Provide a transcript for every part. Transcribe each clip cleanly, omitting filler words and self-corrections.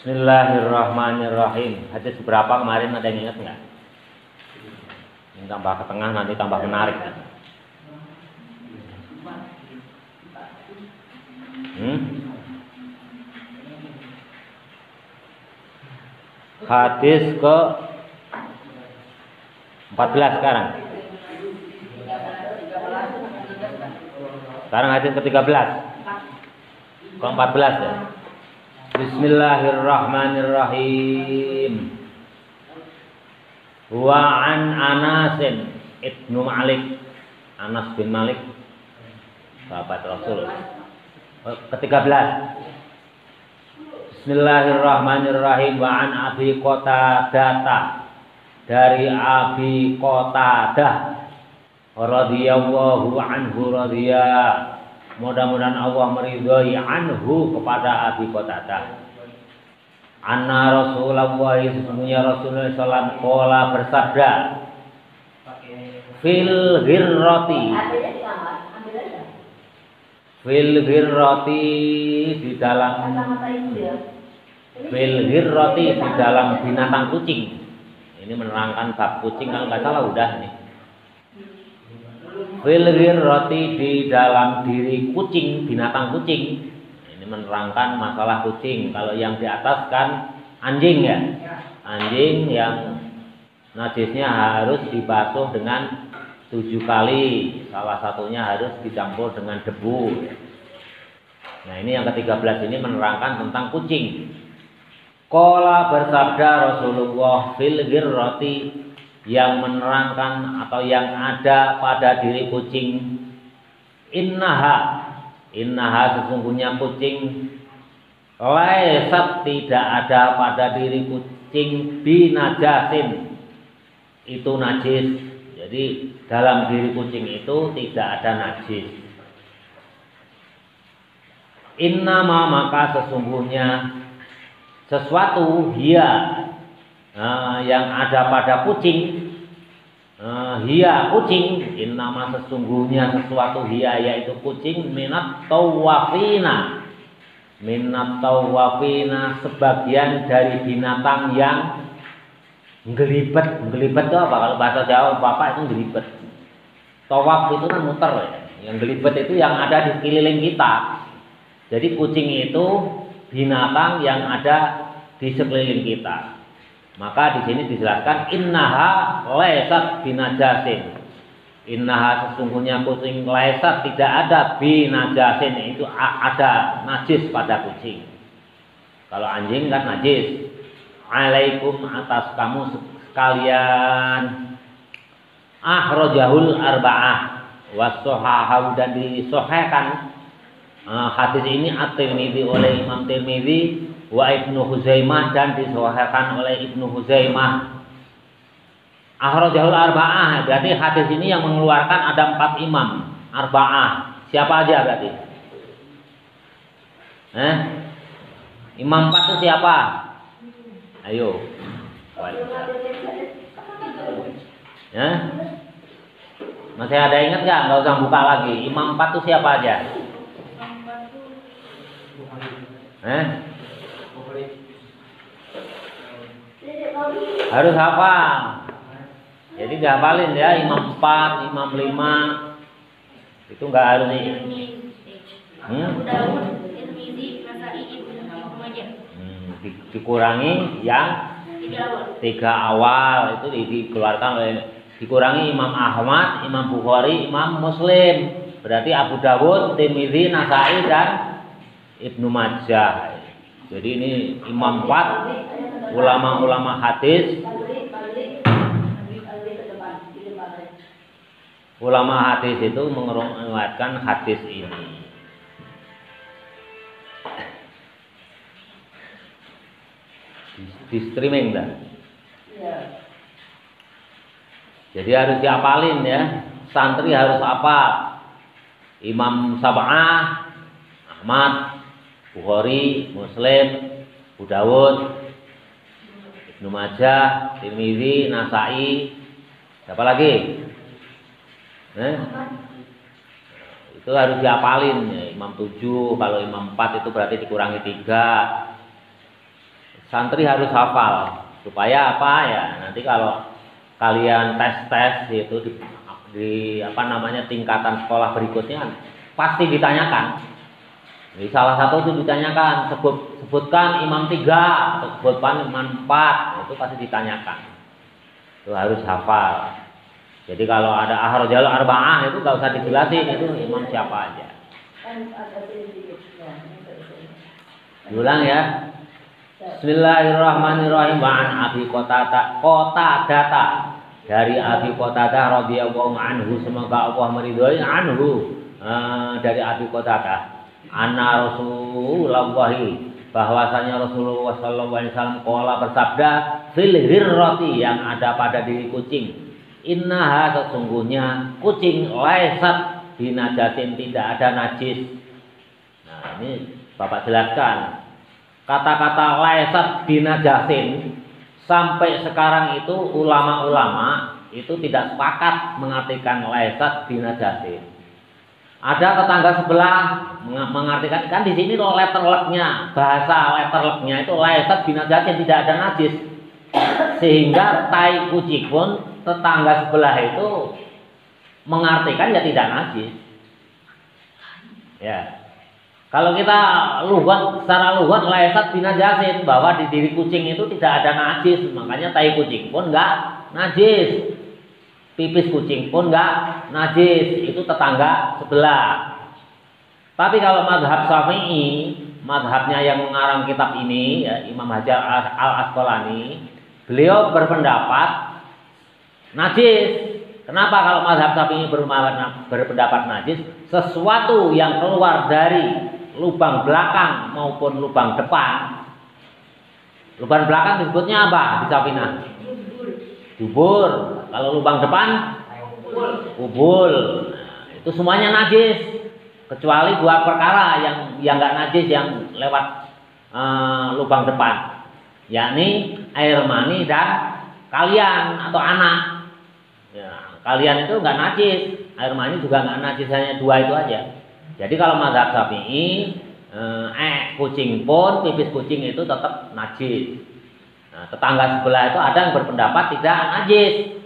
Bismillahirrahmanirrahim. Hadis berapa kemarin, ada yang ingat nggak? Ini tambah ke tengah nanti tambah menarik. Hadis ke 14 sekarang. Sekarang hadis ke 13. Ke 14 ya. Bismillahirrahmanirrahim. Wa an Anasin ibnu Malik, Anas bin Malik, sahabat Rasul. Ke-13. Bismillahirrahmanirrahim. Wa an Abi Qatadah, dari Abi Qatadah radhiyallahu anhu, mudah-mudahan Allah meridhai anhu kepada Abi Qatadah. Anna Rasulullah, sesungguhnya Rasulullah SAW qala bersabda, fil ghirrati di dalam binatang kucing. Ini menerangkan bab kucing, kalau nggak salah udah nih. Fil ghirrati di dalam diri kucing, binatang kucing. Ini menerangkan masalah kucing. Kalau yang di atas kan anjing ya. Anjing yang najisnya harus dibasuh dengan 7 kali. Salah satunya harus dicampur dengan debu. Nah, ini yang ke-13 ini menerangkan tentang kucing. Qala bersabda Rasulullah fil ghirrati, yang menerangkan atau yang ada pada diri kucing, innaha sesungguhnya kucing, laisat tidak ada pada diri kucing binajasin, itu najis. Jadi dalam diri kucing itu tidak ada najis. Innama, maka sesungguhnya sesuatu yang ada pada kucing, kucing, innama sesungguhnya sesuatu yaitu kucing, minat tawafina, sebagian dari binatang yang ngelibet itu apa? Kalau bahasa Jawa Bapak itu ngelibet. Tawaf itu kan muter ya. Yang ngelibet itu yang ada di sekeliling kita. Jadi kucing itu binatang yang ada di sekeliling kita. Maka di sini dijelaskan innaha laisat binajasin. Innaha sesungguhnya kucing laisat tidak ada binajasin, itu ada najis pada kucing. Kalau anjing kan najis. Alaikum, atas kamu sekalian. Akhrajahul arba'ah was-sahahahu, dan disahihkan hadis ini At-Tirmidzi oleh Imam Tirmidzi, wa Ibnu Huzaimah, dan disahihkan oleh Ibnu Huzaimah. Akhrajahul arba'ah, berarti hadis ini yang mengeluarkan ada 4 imam arba'ah. Siapa aja berarti? Imam 4 itu siapa? Ayo. Masih ada ingat nggak? Nggak usah buka lagi. Imam 4 itu siapa aja? Harus hafal. Jadi dihafalin ya, imam 4, imam 5. Itu enggak harus nih. Dikurangi yang 3 awal itu dikeluarkan oleh, dikurangi Imam Ahmad, Imam Bukhari, Imam Muslim. Berarti Abu Dawud, Tirmidzi, Nasai, dan Ibnu Majah. Jadi ini imam 4, ulama-ulama hadis. Ulama hadis itu meriwayatkan hadis ini. Di streaming dah. Jadi harus diapalin ya. Santri harus apa? Imam Sab'ah, Ahmad, Bukhari, Muslim, Abu Dawud, Ibnu Majah, Tirmidzi, Nasai. Siapa lagi? Itu harus diapalin ya. Imam 7, kalau imam 4 itu berarti dikurangi 3. santri harus hafal supaya apa ya, nanti kalau kalian tes itu di apa namanya tingkatan sekolah berikutnya pasti ditanyakan. Jadi salah satu itu ditanyakan, sebutkan imam 3 atau sebutkan imam 4, itu pasti ditanyakan. Itu harus hafal. Jadi kalau ada akhrajal arba'ah itu enggak usah dijelasin itu imam siapa aja. Ulang ya. Bismillahirrahmanirrahim. Wa an Abi Qatadah dari Abi Qatadah radhiyallahu anhu, semoga Allah meridhoi anhu, dari Abi Qatadah anna Rasulullah, bahwasanya Rasulullah sallallahu alaihi wasallam qala bersabda, fil hirrati, yang ada pada diri kucing, innaha, sesungguhnya kucing, laisat binajatin, tidak ada najis. Nah, ini Bapak jelaskan. Kata-kata laisat binajatin sampai sekarang itu ulama-ulama itu tidak sepakat mengartikan laisat binajatin. Ada tetangga sebelah mengartikan, kan di sini loh letterleknya, bahasa letterleknya itu laisat binajatin, tidak ada najis. Sehingga tai kucing pun tetangga sebelah itu mengartikan ya tidak najis. Ya. Kalau kita secara lugat laisat binajasin, bahwa di diri kucing itu tidak ada najis, makanya tai kucing pun enggak najis, pipis kucing pun enggak najis, itu tetangga sebelah. Tapi kalau mazhab Syafi'i, mazhabnya yang mengarang kitab ini ya, Imam Hajar al-Asqalani, beliau berpendapat najis. Kenapa kalau mazhab Syafi'i berpendapat najis? Sesuatu yang keluar dari lubang belakang maupun lubang depan. Lubang belakang disebutnya apa di Syafi'ah? Dubur. Kalau lubang depan? Ubul. Nah, itu semuanya najis, kecuali dua perkara yang enggak najis yang lewat lubang depan, yakni air mani dan kalian atau anak. Ya, kalian itu enggak najis, air mani juga enggak najis, hanya dua itu aja. Jadi kalau mazhab Syafi'i, kucing pun, pipis kucing itu tetap najis. Nah, tetangga sebelah itu ada yang berpendapat tidak najis.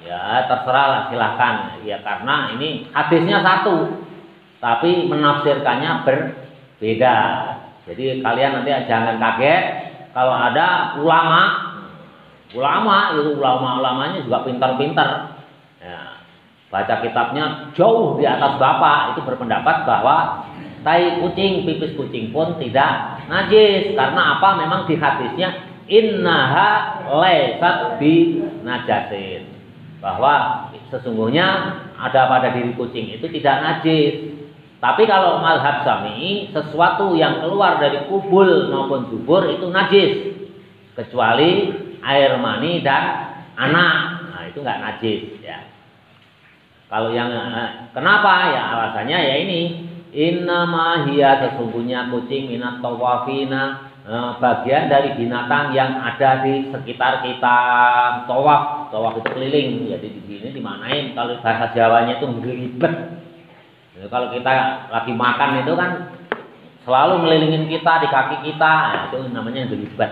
Ya terserah lah, silahkan. Ya karena ini hadisnya satu, tapi menafsirkannya berbeda. Jadi kalian nanti jangan kaget kalau ada ulama-ulamanya juga pintar-pintar. Ya, baca kitabnya jauh di atas Bapak, itu berpendapat bahwa tai kucing, pipis kucing pun tidak najis. Karena apa? Memang di hadisnya innaha laisat bi najasin, bahwa sesungguhnya ada pada diri kucing itu tidak najis. Tapi kalau mazhab Syafi'i, sesuatu yang keluar dari kubul maupun dubur itu najis, kecuali air mani dan anak. Nah, itu enggak najis ya. Kalau yang kenapa ya, alasannya ya ini, innama hiya, sesungguhnya kucing minat tawafina, bagian dari binatang yang ada di sekitar kita. Tawaf itu keliling. Jadi di sini dimanain, kalau bahasa Jawanya itu ngelibet. Jadi kalau kita lagi makan itu kan selalu ngelilingin kita, di kaki kita, ya, itu namanya ngelibet.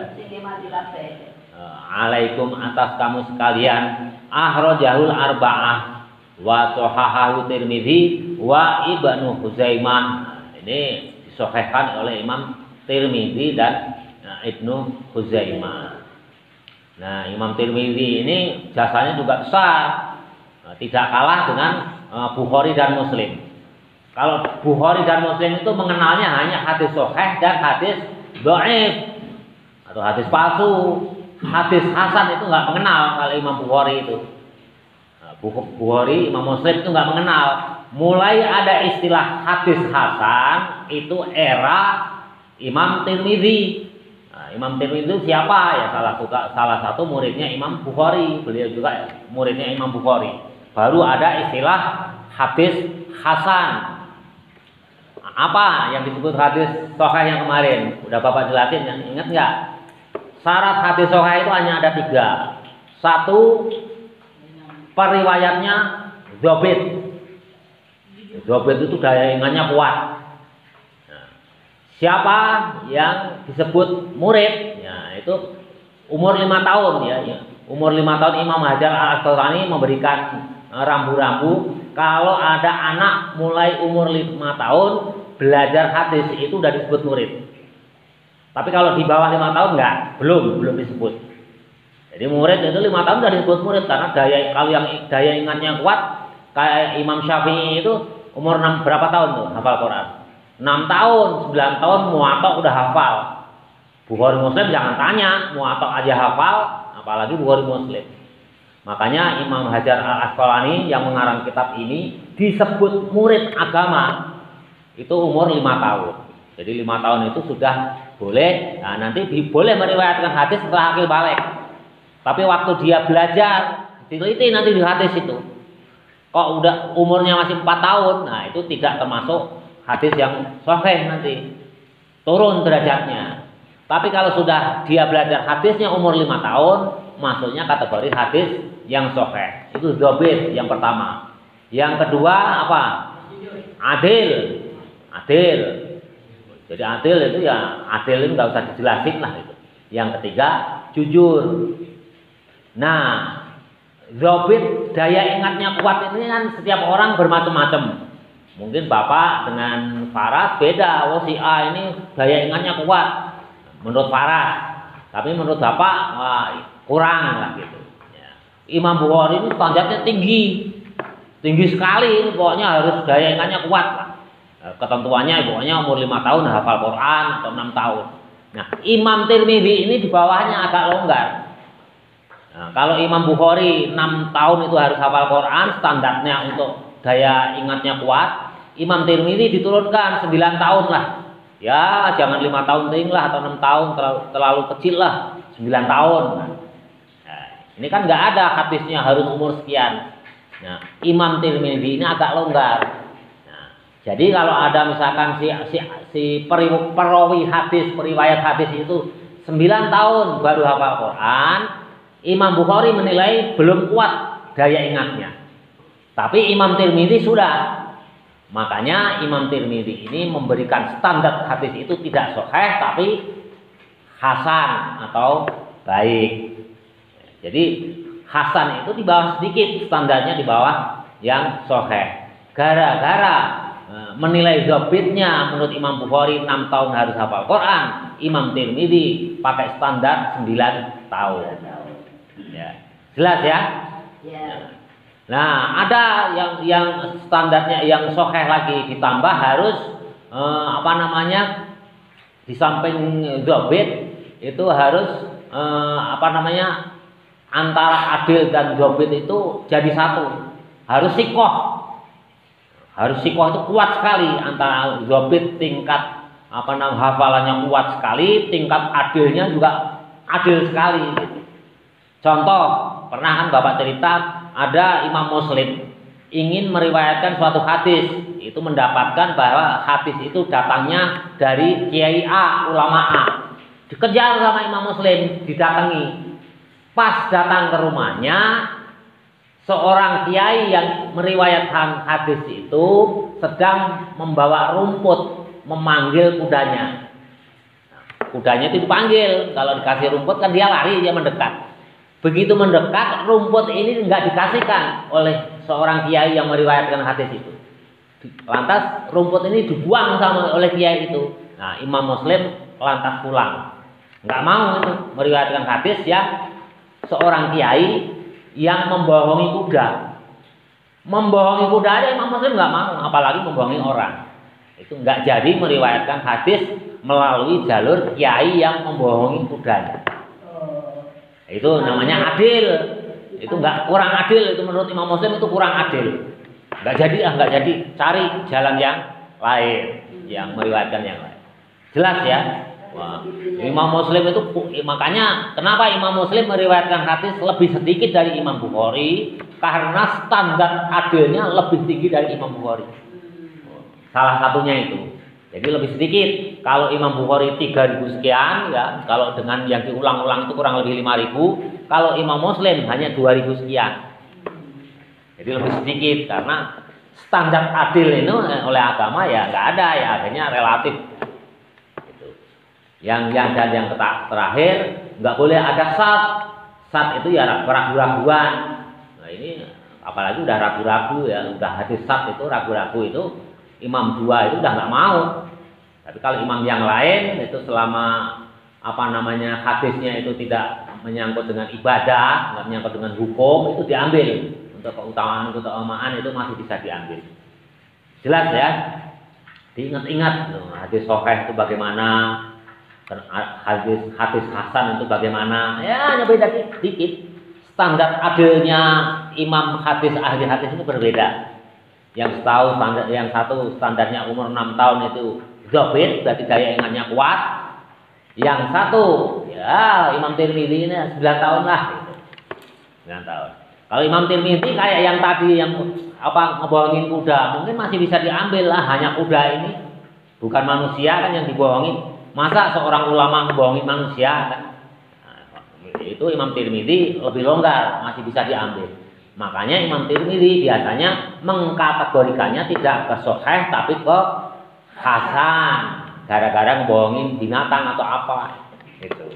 Alaikum, atas kamu sekalian, akhrajahul arba'ah wa sahahahu Tirmidzi wa Ibnu Khuzaimah. Ini disahihkan oleh Imam Tirmidzi dan Ibnu Khuzaimah. Nah, Imam Tirmidzi ini jasanya juga besar, tidak kalah dengan Bukhari dan Muslim. Kalau Bukhari dan Muslim itu mengenalnya hanya hadis sahih dan hadis dhaif atau hadis palsu. Hadis hasan itu nggak mengenal kalau Imam Bukhari itu. Bukhari, Imam Muslim itu nggak mengenal. Mulai ada istilah hadis hasan itu era Imam Tirmidzi. Nah, Imam Tirmidzi siapa? Ya salah satu muridnya Imam Bukhari. Beliau juga muridnya Imam Bukhari. Baru ada istilah hadis hasan. Apa yang disebut hadis sahih yang kemarin? Udah Bapak jelasin, yang ingat nggak? Syarat hadis sahih itu hanya ada 3. 1, periwayatnya dzabit. Dzabit itu daya ingatnya kuat. Nah, siapa yang disebut murid? Ya, Nah, itu umur 5 tahun ya. Umur 5 tahun Imam Hajar Al-Asqalani memberikan rambu-rambu kalau ada anak mulai umur 5 tahun belajar hadis itu udah disebut murid. Tapi kalau di bawah 5 tahun enggak, belum disebut. Jadi murid itu 5 tahun udah disebut murid karena kalau yang daya ingatnya kuat kayak Imam Syafi'i itu umur 6 berapa tahun tuh hafal Quran? 6 tahun, 9 tahun muwatta udah hafal. Bukhari Muslim jangan tanya, muwatta aja hafal, apalagi Bukhari Muslim. Makanya Imam Hajar Al-Asqalani yang mengarang kitab ini disebut murid agama itu umur 5 tahun. Jadi 5 tahun itu sudah boleh. Nah, nanti boleh meriwayatkan hadis setelah akil balik. Tapi waktu dia belajar, diteliti nanti di hadis itu. Kok udah umurnya masih 4 tahun, nah itu tidak termasuk hadis yang sahih nanti. Turun derajatnya. Tapi kalau sudah dia belajar hadisnya umur 5 tahun, masuknya kategori hadis yang sahih. Itu dzabit yang pertama. Yang kedua apa? Adil. Jadi adil itu ya adil itu nggak usah dijelasin lah itu. Yang ketiga jujur. Nah, dzabit daya ingatnya kuat ini kan setiap orang bermacam-macam. Mungkin bapak dengan Faras beda. Oh si A ini daya ingatnya kuat menurut Faras, tapi menurut bapak kurang lah gitu. Ya. Imam Bukhari ini standarnya tinggi sekali. Pokoknya harus daya ingatnya kuat lah. Ketentuannya pokoknya umur 5 tahun hafal Quran atau 6 tahun. Nah, Imam Tirmidzi ini di bawahnya agak longgar. Nah, kalau Imam Bukhari 6 tahun itu harus hafal Quran, standarnya untuk daya ingatnya kuat. Imam Tirmidzi diturunkan 9 tahun lah. Ya, jangan 5 tahun ting lah atau 6 tahun terlalu kecil lah, 9 tahun. Nah, ini kan nggak ada hadisnya harus umur sekian. Nah, Imam Tirmidzi ini agak longgar. Jadi kalau ada misalkan si perawi hadis, periwayat hadis itu 9 tahun baru hafal Quran, Imam Bukhari menilai belum kuat daya ingatnya. Tapi Imam Tirmidzi sudah. Makanya Imam Tirmidzi ini memberikan standar hadis itu tidak sahih tapi hasan atau baik. Jadi hasan itu di bawah sedikit, standarnya di bawah yang sahih. Gara-gara menilai dzabitnya menurut Imam Bukhari 6 tahun harus hafal Quran, Imam Tirmidzi pakai standar 9 tahun. Ya. Jelas ya? Ya. Nah, ada yang standarnya yang sahih lagi ditambah harus di samping dzabit itu harus antara adil dan dzabit itu jadi satu. Harus sikoh. Harus sikoh itu kuat sekali antara dzabit tingkat hafalannya kuat sekali, tingkat adilnya juga adil sekali. Contoh, pernah kan Bapak cerita ada Imam Muslim ingin meriwayatkan suatu hadis, itu mendapatkan bahwa hadis itu datangnya dari Kiai A, ulama A. Dikejar sama Imam Muslim, didatangi. Pas datang ke rumahnya, seorang kiai yang meriwayatkan hadis itu sedang membawa rumput, memanggil kudanya. Kudanya itu dipanggil, kalau dikasih rumput kan dia lari, dia mendekat. Begitu mendekat, rumput ini enggak dikasihkan oleh seorang kiai yang meriwayatkan hadis itu. Lantas rumput ini dibuang oleh kiai itu. Nah, Imam Muslim lantas pulang. Enggak mau itu meriwayatkan hadis yang seorang kiai yang membohongi kuda. Membohongi kuda aja Imam Muslim enggak mau, apalagi membohongi orang. Itu enggak jadi meriwayatkan hadis melalui jalur kiai yang membohongi kudanya. Itu namanya adil. Itu enggak kurang adil, itu menurut Imam Muslim itu kurang adil. Enggak jadi, cari jalan yang lain yang meriwayatkan yang lain. Jelas ya? Wah, Imam Muslim itu makanya kenapa Imam Muslim meriwayatkan hadis lebih sedikit dari Imam Bukhari? Karena standar adilnya lebih tinggi dari Imam Bukhari. Salah satunya itu. Jadi lebih sedikit. Kalau Imam Bukhari 3.000 sekian ya, kalau dengan yang diulang-ulang itu kurang lebih 5.000. Kalau Imam Muslim hanya 2.000 sekian. Jadi lebih sedikit karena standar adil itu oleh agama ya nggak ada ya, akhirnya relatif. Gitu. Dan yang terakhir nggak boleh ada sat. Sat itu ya keraguan-raguan. Nah ini apalagi udah ragu-ragu ya, udah hadis sat itu ragu-ragu itu imam dua itu udah nggak mau. Tapi kalau imam yang lain itu selama hadisnya itu tidak menyangkut dengan ibadah, nggak menyangkut dengan hukum, itu diambil. Untuk keutamaan itu masih bisa diambil. Jelas ya? Diingat-ingat hadis sahih itu bagaimana, hadis hasan itu bagaimana. Ya hanya beda dikit. Standar adilnya imam hadis, ahli hadis itu berbeda. Yang satu standarnya umur 6 tahun itu dzabit, berarti daya ingatnya kuat. Yang satu ya Imam Tirmidzi ini 9 tahun lah gitu. 9 tahun. Kalau Imam Tirmidzi kayak yang tadi yang ngebohongin kuda, mungkin masih bisa diambil lah, hanya kuda ini bukan manusia kan yang dibohongin. Masa seorang ulama ngebohongin manusia kan? Nah, itu Imam Tirmidzi lebih longgar, masih bisa diambil. Makanya Imam Tirmidzi biasanya mengkategorikannya tidak ke sahih tapi ke hasan. Gara-gara ngebohongin binatang atau apa gitu.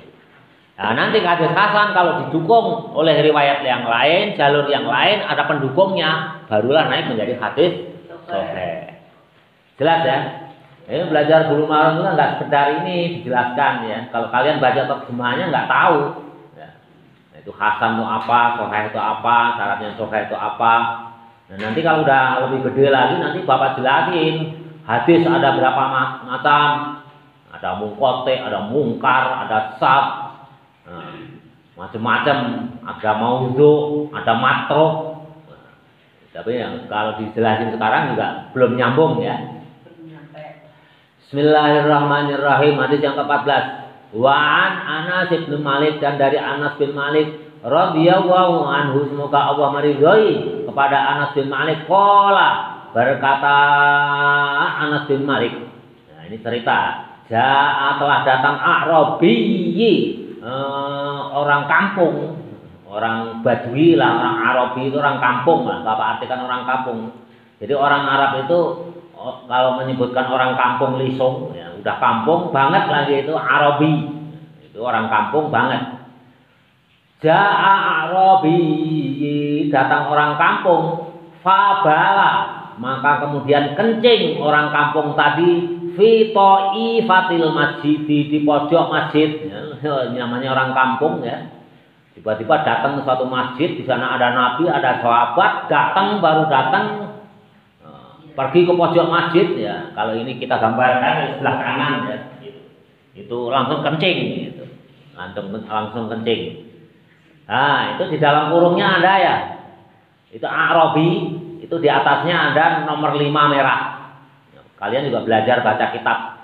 Nah, nanti hadis hasan kalau didukung oleh riwayat yang lain, jalur yang lain, ada pendukungnya, barulah naik menjadi hadis sahih. Jelas ya? Ini belajar Bulughul Maram itu nggak sekedar ini dijelaskan ya. Kalau kalian baca terjemahannya nggak tahu. Ya. Nah, itu hasan itu apa, sahih itu apa, syaratnya sahih itu apa. Nah, nanti kalau udah lebih gede lagi nanti Bapak jelasin. Hadis ada berapa macam? Ada mungkote, ada mungkar, ada sab, macam-macam. Ada maudhu, ada matruk. Tapi yang kalau dijelasin sekarang juga belum nyambung ya. Bismillahirrahmanirrahim. Hadis yang ke-14. Wa'an Anas bin Malik, dan dari Anas bin Malik radhiyallahu anhu, semoga Allah meridhai kepada Anas bin Malik, qala, berkata Anas bin Malik. Nah, ini cerita. Ja'a, telah datang Arabi, orang kampung, orang Badui lah, orang Arabi itu orang kampung lah. Bapak artikan orang kampung. Jadi orang Arab itu kalau menyebutkan orang kampung lisung, ya udah kampung banget lagi itu Arabi. Itu orang kampung banget. Ja'a Arabi, datang orang kampung, fabala, maka kemudian kencing orang kampung tadi fi ta'ifatil masjid, di pojok masjid ya, namanya orang kampung ya. Tiba-tiba datang ke suatu masjid, di sana ada nabi, ada sahabat, baru datang pergi ke pojok masjid ya. Kalau ini kita gambarkan di sebelah kanan ya. Itu langsung kencing gitu. Langsung kencing. Nah, itu di dalam kurungnya ada ya. Itu Arabi. Itu di atasnya ada nomor 5 merah. Kalian juga belajar baca kitab.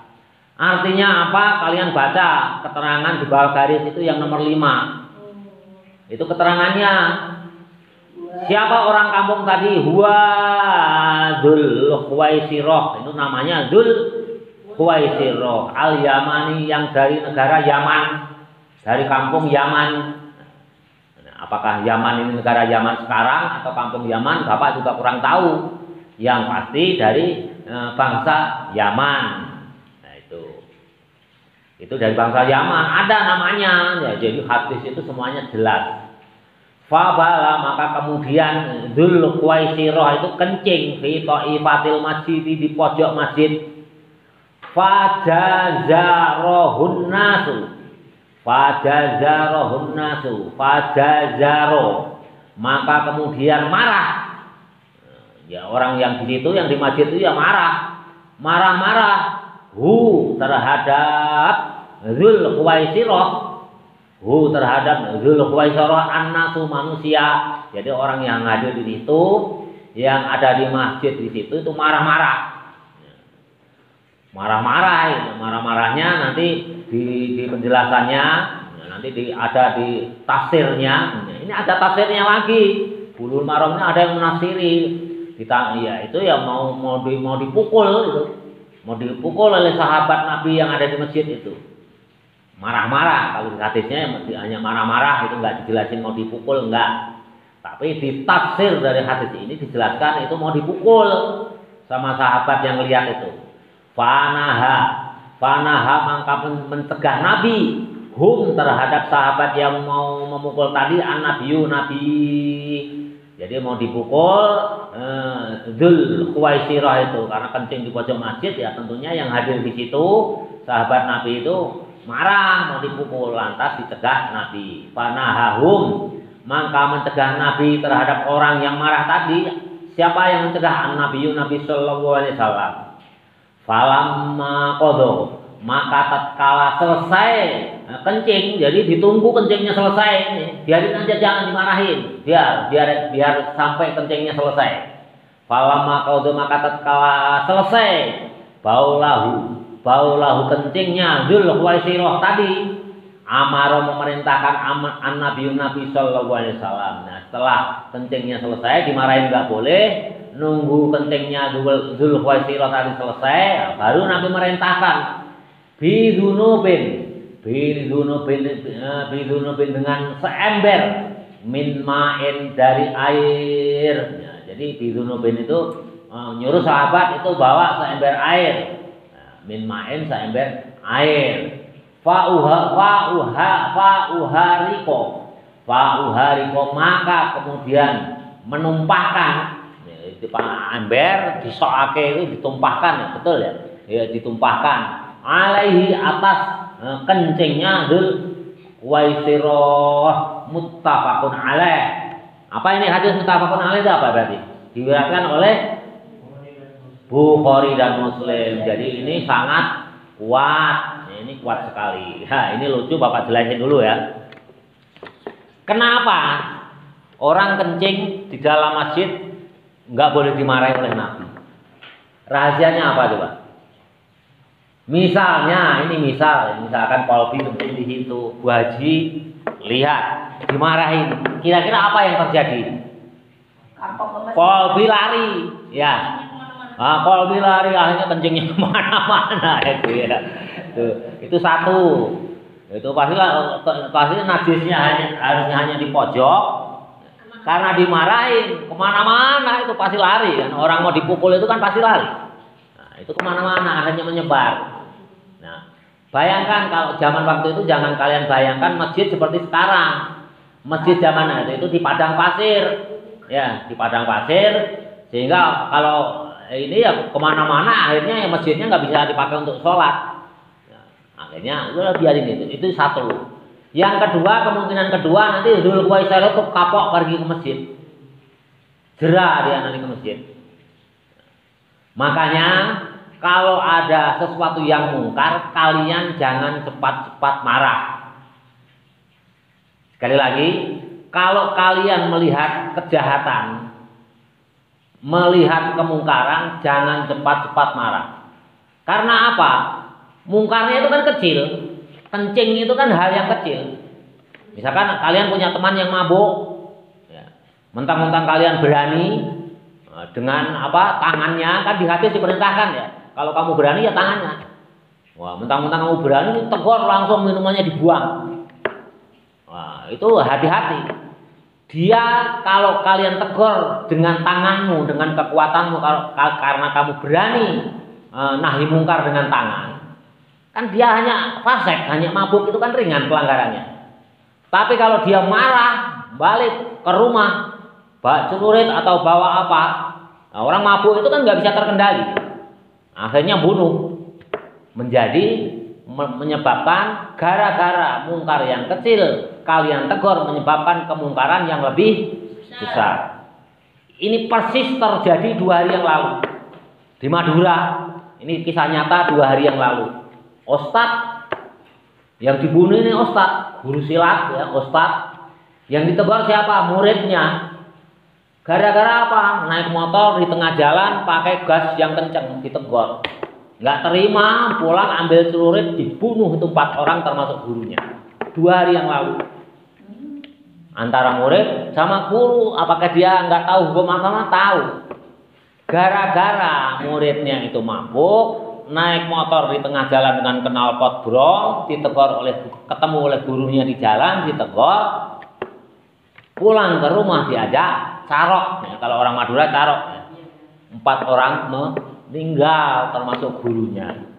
Artinya apa? Kalian baca keterangan di bawah garis itu yang nomor 5. Itu keterangannya. Siapa orang kampung tadi? Huwa Dzul Khuwaisirah. Itu namanya Dzul Khuwaisirah Al-Yamani, yang dari negara Yaman. Dari kampung Yaman. Apakah Yaman ini negara Yaman sekarang atau kampung Yaman, Bapak juga kurang tahu. Yang pasti dari bangsa Yaman. Nah itu dari bangsa Yaman, ada namanya ya. Jadi hadis itu semuanya jelas. Fabala, maka kemudian Dzul Khuwaisirah itu kencing fi ta'ifatil masjid, di pojok masjid. Fajazarahun nasu, fajazarahun nasu, fajazaro, maka kemudian marah. Ya orang yang di situ, yang di masjid itu ya marah terhadap Dzul Khuwaisirah, terhadap Dzul Khuwaisirah an-nasu, manusia. Jadi orang yang hadir di situ, yang ada di masjid di situ itu marahnya nanti di penjelasannya, nanti ada di tafsirnya. Ini ada tafsirnya lagi. Bulughul Maramnya ada yang menafsiri. Ya itu ya mau dipukul itu. Mau dipukul oleh sahabat Nabi yang ada di masjid itu. Marah-marah, kalau di hadisnya hanya marah-marah, itu enggak dijelasin mau dipukul, enggak. Tapi di tafsir dari hadis ini dijelaskan itu mau dipukul sama sahabat yang lihat itu. Fanaha, Fanaha mangka mencegah Nabi hum terhadap sahabat yang mau memukul tadi an-nabiyyu nabi. Jadi mau dipukul Dzul Khuwaisirah itu karena kencing di pojok masjid ya tentunya yang hadir di situ sahabat Nabi itu marah mau dipukul lantas dicegah Nabi. Fanahahum maka mencegah Nabi terhadap orang yang marah tadi. Siapa yang mencegah an-nabiyyu Nabi sallallahu alaihi wasallam? Falamma qadha maka tatkala selesai kencing, jadi ditunggu kencingnya selesai, biarin aja jangan dimarahin, biar sampai kencingnya selesai. Falamma qadha maka tatkala selesai baulahu kencingnya Dzul Khuwaisirah tadi, amara memerintahkan an-nabiyyu Nabi sallallahu alaihi wasallam. Nah, setelah kencingnya selesai dimarahin enggak boleh, nunggu kencingnya Dzul Khuwaisirah tadi selesai, baru Nabi merintahkan bidunubin dengan seember min ma'in dari air. Ya, jadi bidunubin itu nyuruh sahabat itu bawa seember air. Nah, min ma'in seember air. Fa'uhariko maka kemudian menumpahkan itu ember disokake itu ditumpahkan ya betul ya. Ya ditumpahkan alaihi atas kencingnya Dzul Khuwaisirah muttafaqun alaih. Apa ini hadis muttafaqun alaih itu apa berarti? Diriwayatkan oleh Bukhari dan Muslim. Jadi ini sangat kuat. Ini kuat sekali. Nah, ini lucu Bapak jelasin dulu ya. Kenapa orang kencing di dalam masjid nggak boleh dimarahi oleh Nabi? Rahasianya apa coba? Misalnya, ini misalkan Polbi kencing di situ, Bu Haji lihat dimarahin, kira-kira apa yang terjadi? Polbi lari, ya. Polbi lari akhirnya kencingnya kemana-mana itu ya. Itu satu. Itu pasti najisnya harusnya hanya di pojok. Karena dimarahin kemana-mana itu pasti lari kan. Orang mau dipukul itu kan pasti lari. Nah, itu kemana-mana akhirnya menyebar. Nah, bayangkan kalau zaman waktu itu jangan kalian bayangkan masjid seperti sekarang. Masjid zaman itu di padang pasir, ya di padang pasir sehingga kalau ini ya kemana-mana akhirnya ya masjidnya nggak bisa dipakai untuk sholat. Nah, akhirnya udah biarin itu satu. Yang kedua kemungkinan kedua nanti Dzul Khuwaisirah itu kapok pergi ke masjid, jerah dia nanti ke masjid. Makanya kalau ada sesuatu yang mungkar, kalian jangan cepat-cepat marah. Sekali lagi, kalau kalian melihat kejahatan, melihat kemungkaran, jangan cepat-cepat marah. Karena apa? Mungkarnya itu kan kecil, kencing itu kan hal yang kecil. Misalkan kalian punya teman yang mabuk, ya, mentang-mentang kalian berani dengan apa tangannya kan di hadis diperintahkan ya. Kalau kamu berani ya tangannya. Wah, mentang-mentang kamu berani tegur langsung minumannya dibuang. Wah, itu hati-hati. Dia kalau kalian tegur dengan tanganmu, dengan kekuatanmu karena kamu berani nahi mungkar dengan tangan. Kan dia hanya fasik, hanya mabuk itu kan ringan pelanggarannya. Tapi kalau dia marah, balik ke rumah, bawa celurit atau bawa apa, nah, orang mabuk itu kan nggak bisa terkendali. Akhirnya bunuh, menjadi menyebabkan gara-gara mungkar yang kecil kalian tegur menyebabkan kemungkaran yang lebih besar. Ini persis terjadi 2 hari yang lalu di Madura. Ini kisah nyata 2 hari yang lalu. Ustadz yang dibunuh ini ustadz, guru silat ya, ustadz. Yang ditegur siapa? Muridnya. Gara-gara apa? Naik motor di tengah jalan pakai gas yang kenceng, ditegur. Nggak terima, pulang ambil celurit, dibunuh itu 4 orang termasuk gurunya. 2 hari yang lalu. Antara murid sama guru, apakah dia nggak tahu hukum agama? Tahu. Gara-gara muridnya itu mabuk, naik motor di tengah jalan dengan knalpot brong, ketemu oleh gurunya di jalan, ditegur. Pulang ke rumah diajak carok, ya, kalau orang Madura carok, ya. 4 orang meninggal termasuk gurunya.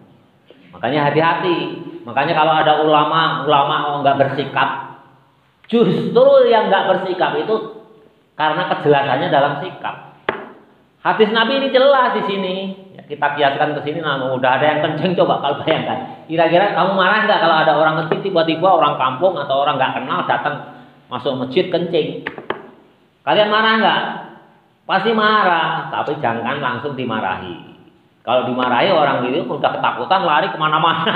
Makanya hati-hati. Makanya kalau ada ulama nggak bersikap, justru yang nggak bersikap itu karena kejelasannya dalam sikap. Hadis Nabi ini jelas di sini. Ya, kita kiaskan ke sini, nah udah ada yang kenceng, coba kalau bayangkan. Kira-kira kamu marah nggak kalau ada orang kencing tiba-tiba orang kampung atau orang nggak kenal datang masuk masjid kencing? Kalian marah nggak? Pasti marah, tapi jangan langsung dimarahi. Kalau dimarahi orang itu udah ketakutan lari kemana-mana.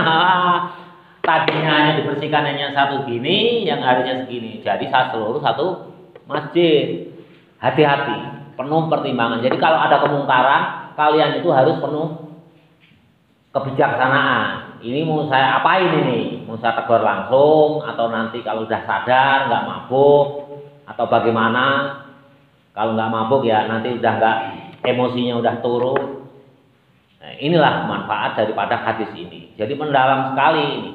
Tadinya hanya dibersihkan hanya satu gini, yang harusnya segini. Jadi seluruh satu masjid. Hati-hati, penuh pertimbangan. Jadi kalau ada kemungkaran, kalian itu harus penuh kebijaksanaan. Ini mau saya apain ini? Mau saya tegur langsung atau nanti kalau udah sadar nggak mabuk atau bagaimana? Kalau nggak mabuk ya nanti udah nggak, emosinya udah turun. Nah, inilah manfaat daripada hadis ini. Jadi mendalam sekali ini.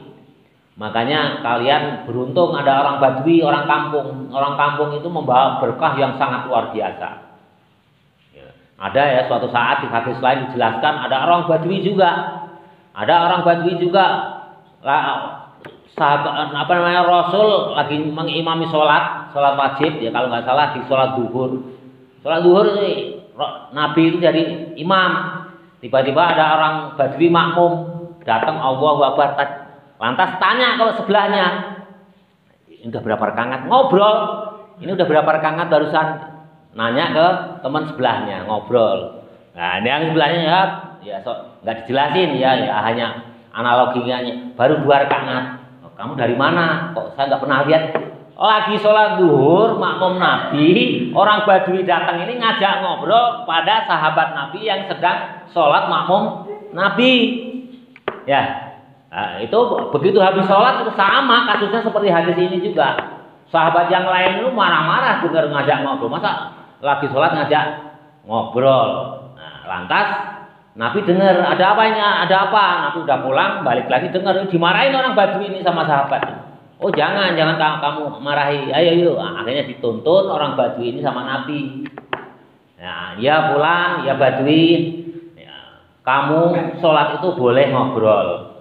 Makanya kalian beruntung ada orang Badui, orang kampung. Orang kampung itu membawa berkah yang sangat luar biasa. Ya. Ada ya suatu saat di hadis lain dijelaskan ada orang Badui juga. Ada orang Badui juga. Sahabat Rasul lagi mengimami sholat wajib ya kalau nggak salah di sholat duhur. Sholat duhur ini Nabi itu jadi imam. Tiba-tiba ada orang Badui makmum datang, Allahu Akbar, lantas tanya kalau sebelahnya, ini udah berapa rakaat? Ngobrol, ini udah berapa rakaat barusan? Nanya ke teman sebelahnya, ngobrol. Nah ini yang sebelahnya ya nggak dijelasin ya hanya analoginya baru 2 rakaat. Oh, kamu dari mana? Kok saya nggak pernah lihat? Lagi sholat duhur, makmum Nabi, orang Badui datang ini ngajak ngobrol pada sahabat Nabi yang sedang sholat makmum Nabi. Ya, nah, itu begitu habis sholat itu sama kasusnya seperti hadis ini juga. Sahabat yang lain itu marah-marah dengar ngajak ngobrol, masa lagi sholat ngajak ngobrol. Nah, lantas Nabi dengar ada apanya, ada apa? Nabi udah pulang, balik lagi dengar dimarahin orang Badui ini sama sahabat. Oh jangan kamu marahi, ayo. Nah, akhirnya dituntut orang Badui ini sama Nabi. Nah, ya pulang, ya Badui, ya, kamu sholat itu boleh ngobrol.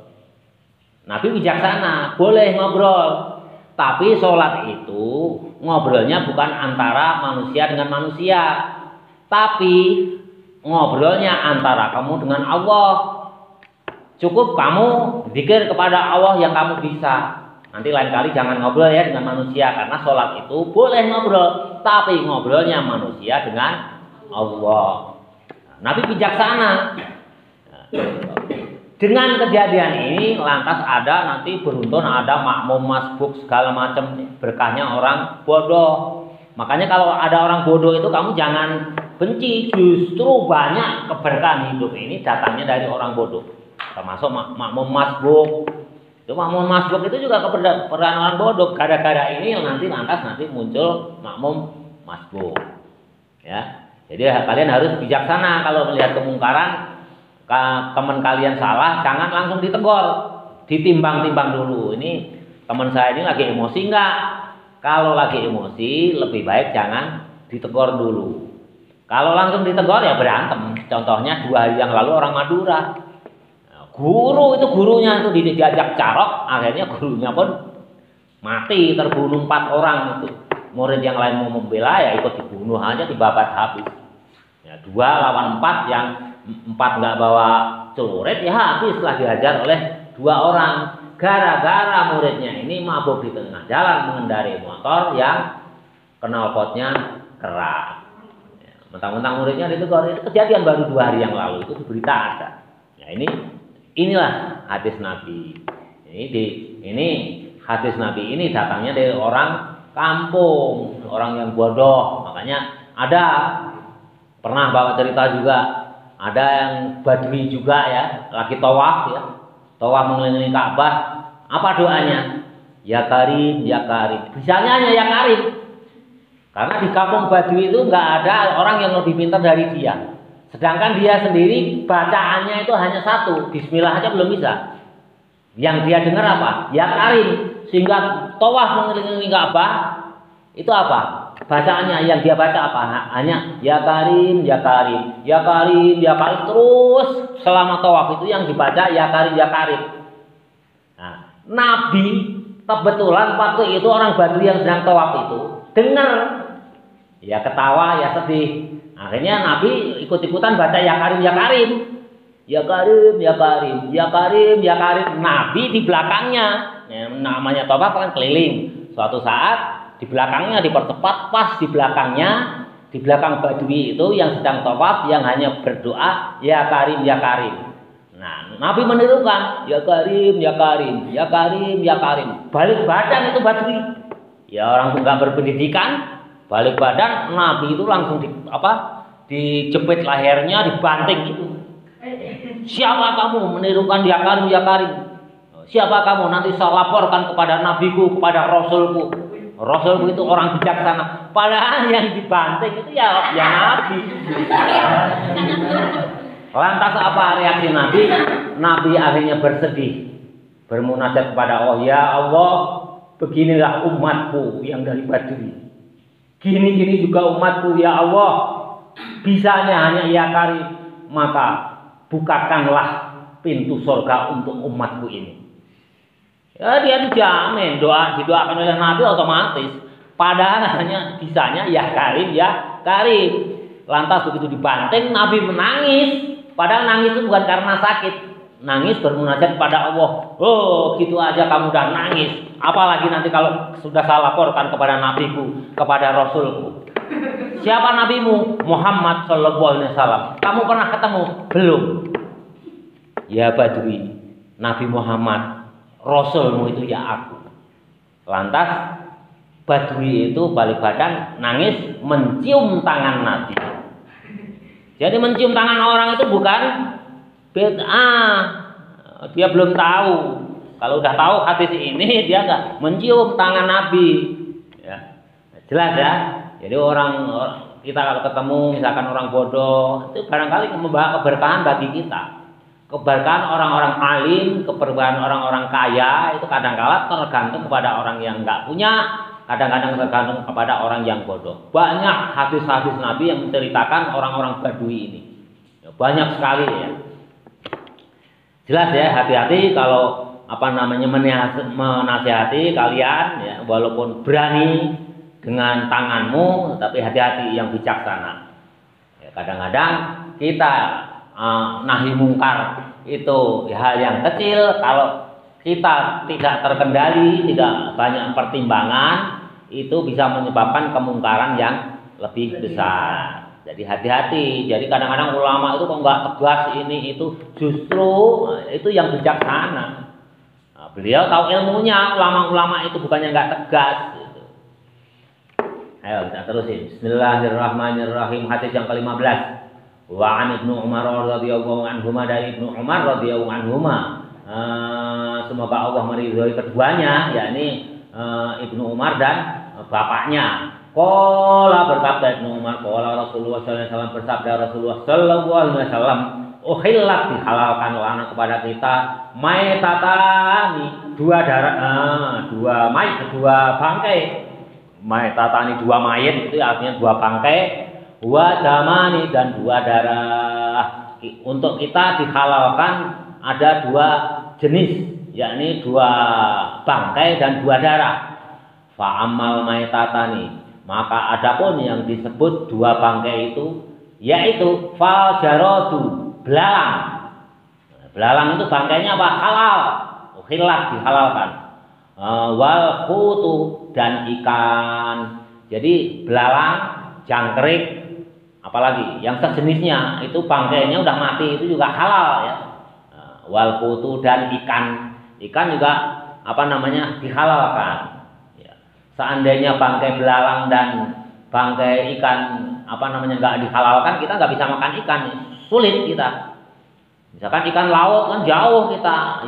Nabi bijaksana, boleh ngobrol. Tapi sholat itu ngobrolnya bukan antara manusia dengan manusia, tapi ngobrolnya antara kamu dengan Allah. Cukup kamu zikir kepada Allah yang kamu bisa. Nanti lain kali jangan ngobrol ya dengan manusia, karena sholat itu boleh ngobrol, tapi ngobrolnya manusia dengan Allah. Nabi bijaksana. Dengan kejadian ini lantas ada nanti beruntun ada makmum masbuk segala macam, berkahnya orang bodoh. Makanya kalau ada orang bodoh itu kamu jangan benci, justru banyak keberkahan hidup ini datangnya dari orang bodoh. Termasuk makmum masbuk. Itu makmum masbuk itu juga keberadaan orang bodoh. Gara-gara ini nanti muncul makmum masbuk. Ya, jadi kalian harus bijaksana kalau melihat kemungkaran, teman kalian salah, jangan langsung ditegur, ditimbang-timbang dulu. Ini teman saya ini lagi emosi enggak? Kalau lagi emosi lebih baik jangan ditegur dulu. Kalau langsung ditegur ya berantem. Contohnya 2 hari yang lalu orang Madura. Gurunya itu diajak carok, akhirnya gurunya pun mati, terbunuh 4 orang itu. Murid yang lain mau membela ya ikut dibunuh aja, dibabat habis. Ya 2 lawan 4, yang 4 nggak bawa celurit ya habislah dihajar oleh 2 orang. Gara-gara muridnya ini mabuk di tengah jalan mengendarai motor yang knalpotnya keras. Ya, mentang-mentang muridnya ditegur. Itu kejadian baru 2 hari yang lalu, itu di berita ada. Ya inilah hadis Nabi. Ini hadis Nabi ini datangnya dari orang kampung, orang yang bodoh. Makanya ada pernah bawa cerita juga, ada yang Badui juga ya, lagi tawaf ya, tawaf mengelilingi Ka'bah. Apa doanya? Ya Karim, ya Karim. Misalnya hanya ya Karim. Karena di kampung Badui itu nggak ada orang yang lebih pintar dari dia. Sedangkan dia sendiri bacaannya itu hanya 1, bismillah aja belum bisa. Yang dia dengar apa? Ya Karim. Sehingga tawaf mengelilingi Ka'bah itu apa? bacaannya yang dia baca apa? Hanya ya Karim, ya Karim, ya Karim, ya Karim terus selama tawaf itu yang dibaca ya Karim, ya Karim. Nah, Nabi kebetulan waktu itu orang Badui yang sedang tawaf itu dengar, ya ketawa, ya sedih. Akhirnya Nabi ikut-ikutan baca ya Karim, ya Karim, ya Karim, ya Karim, ya Karim, ya Karim. Nabi di belakangnya, ya, namanya tawaf kan keliling. Suatu saat di belakangnya dipercepat, pas di belakangnya, di belakang Badui itu yang sedang tawaf yang hanya berdoa ya Karim, ya Karim. Nah, Nabi menirukan ya Karim, ya Karim, ya Karim, ya Karim. Balik badan itu Badui. Ya orang nggak berpendidikan, balik badan Nabi itu langsung dijepit lehernya, dibanting itu. Siapa kamu menirukan ya Karim, ya Karim? Siapa kamu? Nanti saya laporkan kepada nabiku, kepada rasulku. Rasulku itu orang bijaksana. Padahal yang dibanting itu ya Nabi. Lantas apa reaksi Nabi? Nabi akhirnya bersedih, bermunajat kepada Allah. Ya Allah, beginilah umatku yang dari Badui. Gini-gini juga umatku, ya Allah. Bisanya hanya ya Karim, maka bukakanlah pintu surga untuk umatku ini. Ya dia dijamin, didoakan oleh Nabi otomatis. Padahal hanya bisanya ya Karim, ya Karim. Lantas begitu dibanting, Nabi menangis. Padahal nangis itu bukan karena sakit, nangis bermunajat kepada Allah. Oh, gitu aja kamu udah nangis. Apalagi nanti kalau sudah saya laporkan kepada nabiku, kepada rasulku. Siapa nabimu? Muhammad sallallahu alaihi wasallam. Kamu pernah ketemu? Belum. Ya Badui, Nabi Muhammad, rasulmu itu ya aku. Lantas Badui itu balik badan, nangis, mencium tangan Nabi. Jadi mencium tangan orang itu bukan bid'ah. Dia belum tahu. Kalau udah tahu hadis ini, dia enggak mencium tangan Nabi. Ya. Jelas ya. Jadi kita kalau ketemu misalkan orang bodoh, itu barangkali membawa keberkahan bagi kita. Keberkahan orang-orang alim, keberkahan orang-orang kaya itu kadang-kala tergantung kepada orang yang enggak punya, kadang-kadang tergantung kepada orang yang bodoh. Banyak hadis-hadis Nabi yang menceritakan orang-orang Badui ini. Ya, banyak sekali ya. Jelas ya, hati-hati kalau menasihati kalian ya, walaupun berani dengan tanganmu, tapi hati-hati yang bijaksana. Ya, kadang-kadang kita nahi mungkar itu hal yang kecil, kalau kita tidak terkendali, tidak banyak pertimbangan, itu bisa menyebabkan kemungkaran yang lebih besar. Jadi hati-hati. Jadi kadang-kadang ulama itu kok nggak tegas ini itu, justru itu yang bijaksana. Nah, beliau tahu ilmunya, ulama-ulama itu bukannya nggak tegas. Gitu. Ayo kita terusin. Bismillahirrahmanirrahim. Hadis yang ke-15. Wa an Ibnu Umar radhiyallahu anhuma, dari Ibnu Umar radhiyallahu anhuma. Semoga Allah meridhoi keduanya, yakni Ibnu Umar dan bapaknya. Qala, berkata Ibnu Umar, qala Rasulullah sallallahu alaihi wasallam, bersabda Rasulullah sallallahu alaihi wasallam, uhillat, dihalalkan lana kepada kita maitatani, dua bangkai. Maitatani, dua mayit, itu artinya dua bangkai, wa damani, dan dua darah. Untuk kita dihalalkan ada dua jenis, yakni dua bangkai dan dua darah. Fa'amal maitatani, maka adapun yang disebut dua bangkai itu, yaitu faljaradu, belalang. Belalang itu bangkainya apa? Halal, uhillat, dihalalkan. Wal khutu, dan ikan. Jadi belalang, jangkrik, apalagi yang sejenisnya itu bangkainya udah mati, itu juga halal ya. Wal khutu, dan ikan juga dihalalkan. Ya. Seandainya bangkai belalang dan bangkai ikan nggak dihalalkan, kita nggak bisa makan ikan, sulit kita. Misalkan ikan laut kan jauh kita,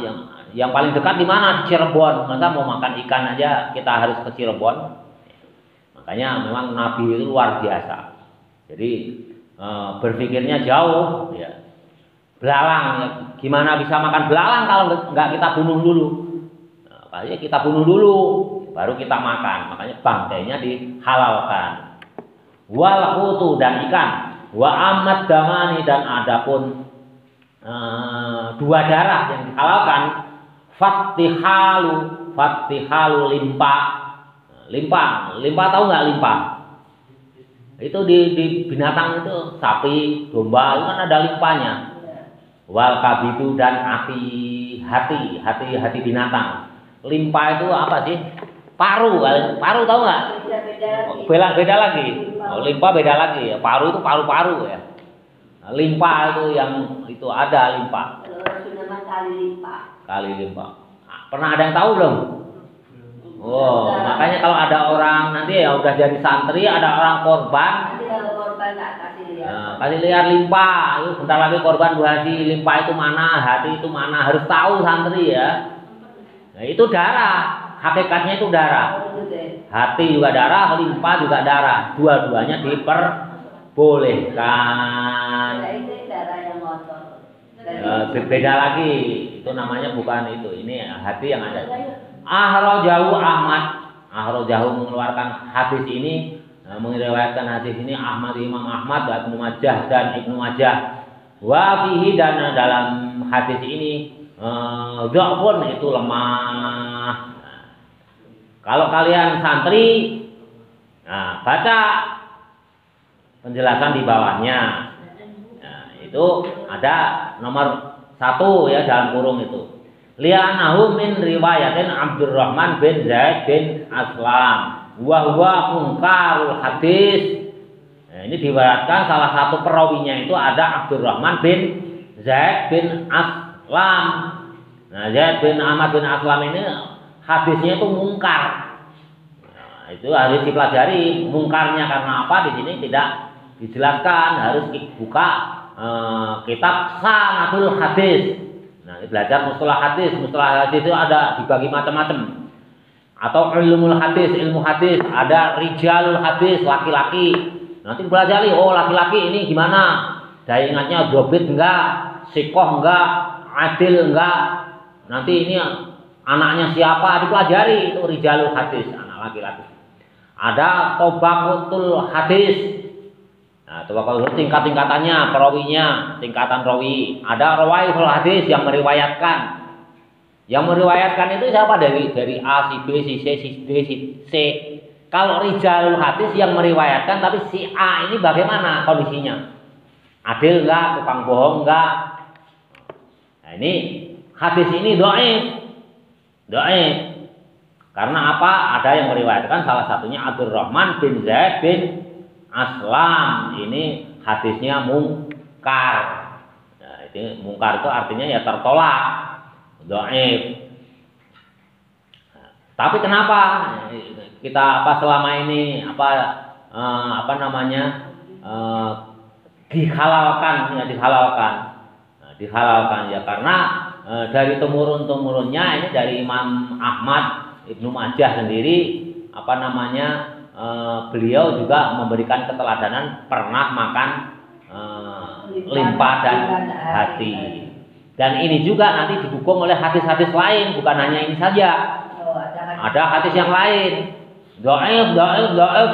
yang paling dekat di mana? Di Cirebon. Masa mau makan ikan aja kita harus ke Cirebon? Makanya memang Nabi itu luar biasa. Jadi berpikirnya jauh ya. Belalang, ya. Gimana bisa makan belalang kalau nggak kita bunuh dulu? Nah, kita bunuh dulu, baru kita makan. Makanya bangkainya dihalalkan. wal hutu dan ikan, wa amad damani dan adapun dua darah yang dihalalkan, fattihalu limpa tahu nggak limpa? Itu di binatang itu sapi, domba itu kan ada limpanya. Wal kabidu dan hati binatang. Limpa itu apa sih? Paru tahu nggak? Beda lagi. Limpa beda lagi. Paru itu paru-paru ya. Limpa itu yang itu ada limpa. Kali limpa. Pernah ada yang tahu belum? Oh, makanya kalau ada orang nanti ya udah jadi santri, ada orang korban. Kasih lihat limpa, itu bentar lagi korban Bu Haji, limpa itu mana, hati itu mana, harus tahu santri ya. Nah, itu darah, hakikatnya itu darah. Hati juga darah, limpa juga darah, dua-duanya diperbolehkan. Beda lagi, itu namanya bukan itu, ini hati yang ada. Ahrojahu mengeluarkan hadis ini, meriwayatkan hadis ini Imam Ahmad dan Ibnu Majah wa fihi dan dalam hadis ini dha'fun itu lemah. Kalau kalian santri baca penjelasan di bawahnya. Itu ada nomor 1 ya dalam kurung itu. Li'anahu min riwayatin Abdurrahman bin Zaid bin Aslam wa huwa munkarul hadis. Nah, ini diriwayatkan salah satu perawinya itu ada Abdurrahman bin Zaid bin Aslam. Nah, Zaid bin Ahmad bin Aslam ini hadisnya itu mungkar. Nah, itu harus dipelajari mungkarnya karena apa, di sini tidak dijelaskan, harus dibuka kitab Sanadul Hadis. Nah, belajar mustalah hadis itu ada dibagi macam-macam. Atau ilmu hadis ada rijalul hadis, laki-laki. Nanti pelajari, oh laki-laki ini gimana? Daya ingatnya dobit enggak, sikoh enggak, adil enggak. Nanti ini anaknya siapa dipelajari, itu rijalul hadis, anak laki-laki. Ada tobakutul hadis. Nah, tawakal tingkat-tingkatannya, perawinya, tingkatan rawi. Ada rawaihul hadis yang meriwayatkan. Yang meriwayatkan itu siapa? Dari A, si B, si C, si D, si C. Kalau rijalul hadis yang meriwayatkan, tapi si A ini bagaimana kondisinya? Adil enggak? Tukang bohong enggak? Nah, ini hadis ini dhaif. Karena apa? Ada yang meriwayatkan, salah satunya Abdurrahman bin Zaid bin Aslam, ini hadisnya mungkar. Nah, itu mungkar itu artinya ya tertolak, dhaif. Tapi kenapa kita selama ini dihalalkan ya karena dari temurun-temurunnya ini dari Imam Ahmad, Ibnu Majah sendiri beliau juga memberikan keteladanan pernah makan limpa dan hati. Dan ini juga nanti didukung oleh hadis-hadis lain, bukan hanya ini saja. Ada hadis yang lain. Dhaif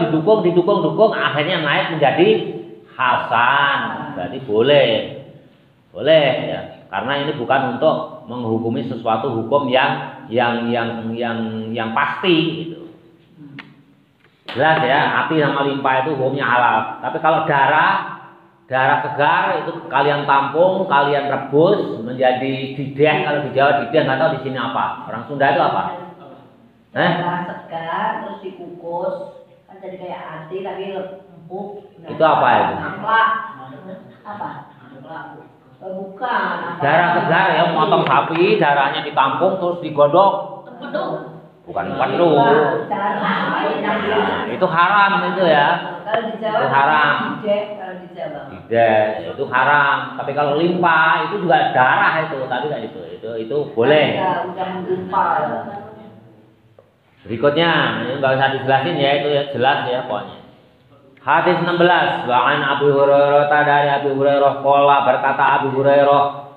didukung akhirnya naik menjadi hasan. Berarti boleh ya. Karena ini bukan untuk menghukumi sesuatu hukum yang pasti gitu. Jelas ya, api sama limpa itu hukumnya halal. Tapi kalau darah segar itu kalian tampung, kalian rebus menjadi dideh. Kalau di Jawa dideh, nggak tahu di sini apa. Orang Sunda itu apa? Darah segar terus dikukus, kan jadi kayak ati tapi empuk. Itu apa itu? Apa? Bukan. Darah segar ya, motong sapi, darahnya ditampung terus digodok. Bukan penuh. Itu haram itu ya. Kalau di Jawa itu haram. Kalau di Jawa. Tidak, itu haram. Tapi kalau limpa itu juga darah itu, tapi enggak itu boleh. Udah menglimpa. Berikutnya, ini enggak usah dijelasin ya, itu ya jelas ya pokoknya. Hadis 16, wa an Abi Hurairah dari Abi Hurairah qala berkata Abi Hurairah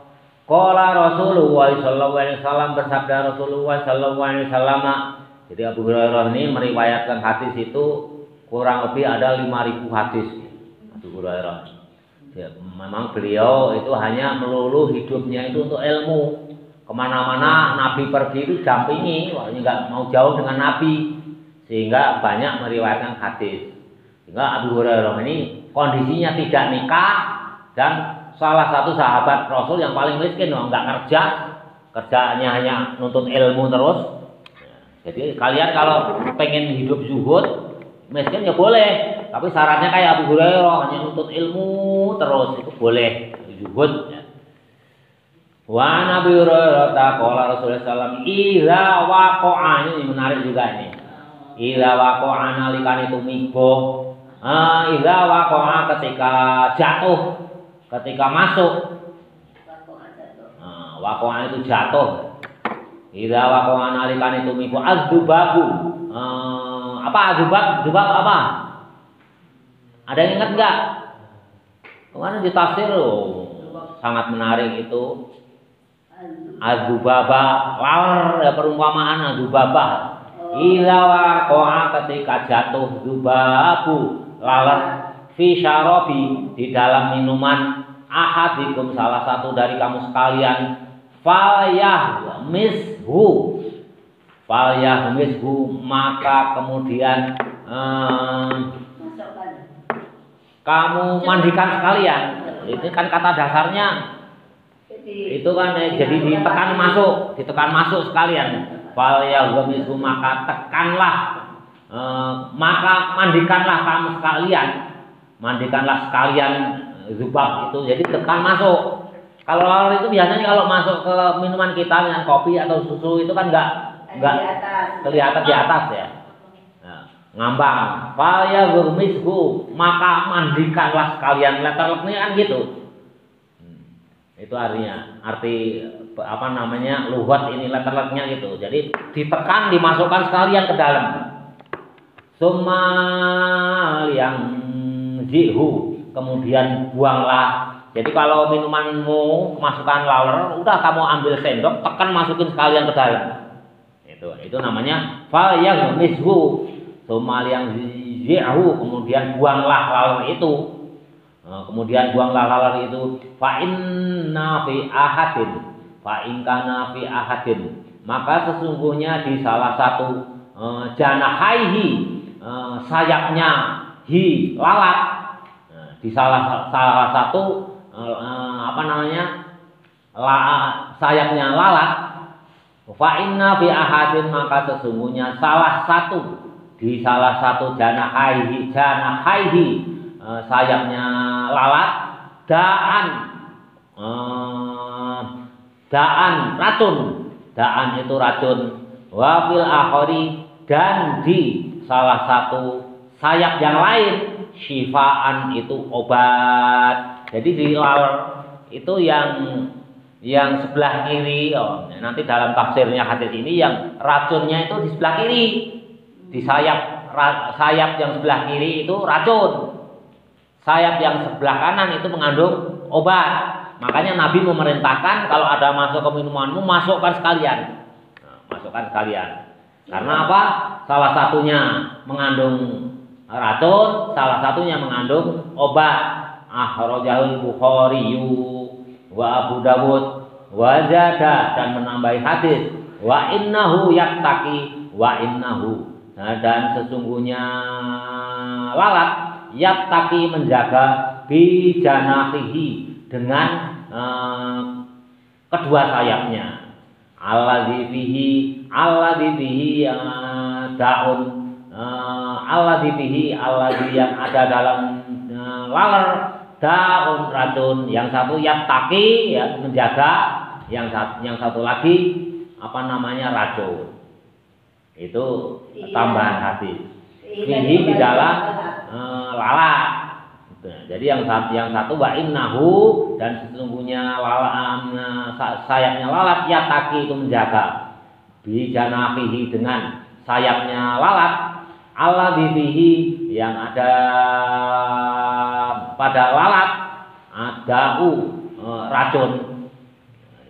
qala Rasulullah sallallahu alaihi wasallam bersabda Rasulullah sallallahu alaihi wasallam. Jadi Abu Hurairah ini meriwayatkan hadis itu kurang lebih ada 5.000 hadis Abu Hurairah. Ya, memang beliau itu hanya melulu hidupnya itu untuk ilmu. Kemana-mana Nabi pergi itu dampingi, nggak mau jauh dengan Nabi, sehingga banyak meriwayatkan hadis. Sehingga Abu Hurairah ini kondisinya tidak nikah dan salah satu sahabat Rasul yang paling miskin, nggak kerja, kerjaannya hanya nuntut ilmu terus. Jadi kalian kalau pengen hidup zuhud, miskin ya boleh, tapi syaratnya kayak Abu Hurairah hanya nuntut ilmu terus, itu boleh zuhud. Wa Nabi Hurairah qala Rasulullah sallallahu alaihi wasallam idza waqa'a, ini menarik juga ini. Idza waqa'a nalikane tumibo. Idza waqa'a ketika jatuh, ketika masuk. Waqa'a itu jatuh. Idza waqa'a nalikane tumibo azdubabu. Apa azubab? Zubab apa? Ada yang ingat enggak? Kemarin di tafsir sangat menarik itu. Azubaba, laler ya perumpamaan azubaba. Idza waqa'a ketika jatuh zubabu, laler fi syarabi di dalam minuman ahadikum salah satu dari kamu sekalian, falyahmishu maka kemudian kamu mandikan sekalian. Itu kan kata dasarnya itu kan jadi ditekan masuk sekalian. Falyahmishu maka tekanlah, maka mandikanlah kamu sekalian, mandikanlah sekalian zubab itu. Jadi tekan masuk. Kalau laler itu biasanya kalau masuk ke minuman kita dengan kopi atau susu itu kan enggak kelihatan di atas ya. Nah, ngambang. Falyahmishu maka mandikanlah sekalian. Letternya kan gitu. Itu artinya, apa namanya, lughat ini letternya gitu. Jadi ditekan, dimasukkan sekalian ke dalam. Summa yang zihu, kemudian buanglah. Jadi kalau minumanmu masukkan laler, udah kamu ambil sendok, tekan masukin sekalian ke dalam. Itu namanya falyahmishu. Summa yang zihu, kemudian buanglah laler itu. Kemudian buanglah laler itu. Fa inna fi ahadin, maka sesungguhnya di salah satu janahaihi, sayapnya lalat, di salah satu sayapnya lalat. Fa inna fi ahadin, maka sesungguhnya di salah satu janahaihi, sayapnya lalat, daan itu racun. Wa fil akhari, dan di salah satu sayap yang lain, syifaan itu obat. Jadi di laler itu yang sebelah kiri, nanti dalam tafsirnya hadis ini yang racunnya itu di sebelah kiri. Di sayap yang sebelah kiri itu racun. Sayap yang sebelah kanan itu mengandung obat. Makanya Nabi memerintahkan kalau ada masuk ke minumanmu, masukkan sekalian. Masukkan sekalian. Karena apa? Salah satunya mengandung racun, salah satunya mengandung obat. Akhrajahul Bukhari wa Abu Dawud wa zada, dan menambahi hadis wa innahu yattaqi wa innahu. Dan sesungguhnya lalat yattaqi menjaga bijanahihi dengan kedua sayapnya. Alladzi bihi daun, alladzi yang ada dalam laler daun racun. Yang satu yattaqi ya menjaga, yang satu lagi apa namanya racun. Itu tambahan hadis. Ini di dalam lalat. Jadi yang satu wa innahu, dan sesungguhnya sayapnya lalat yattaqi itu menjaga bijanahihi dengan sayapnya lalat, alladzi yang ada pada lalat adau racun.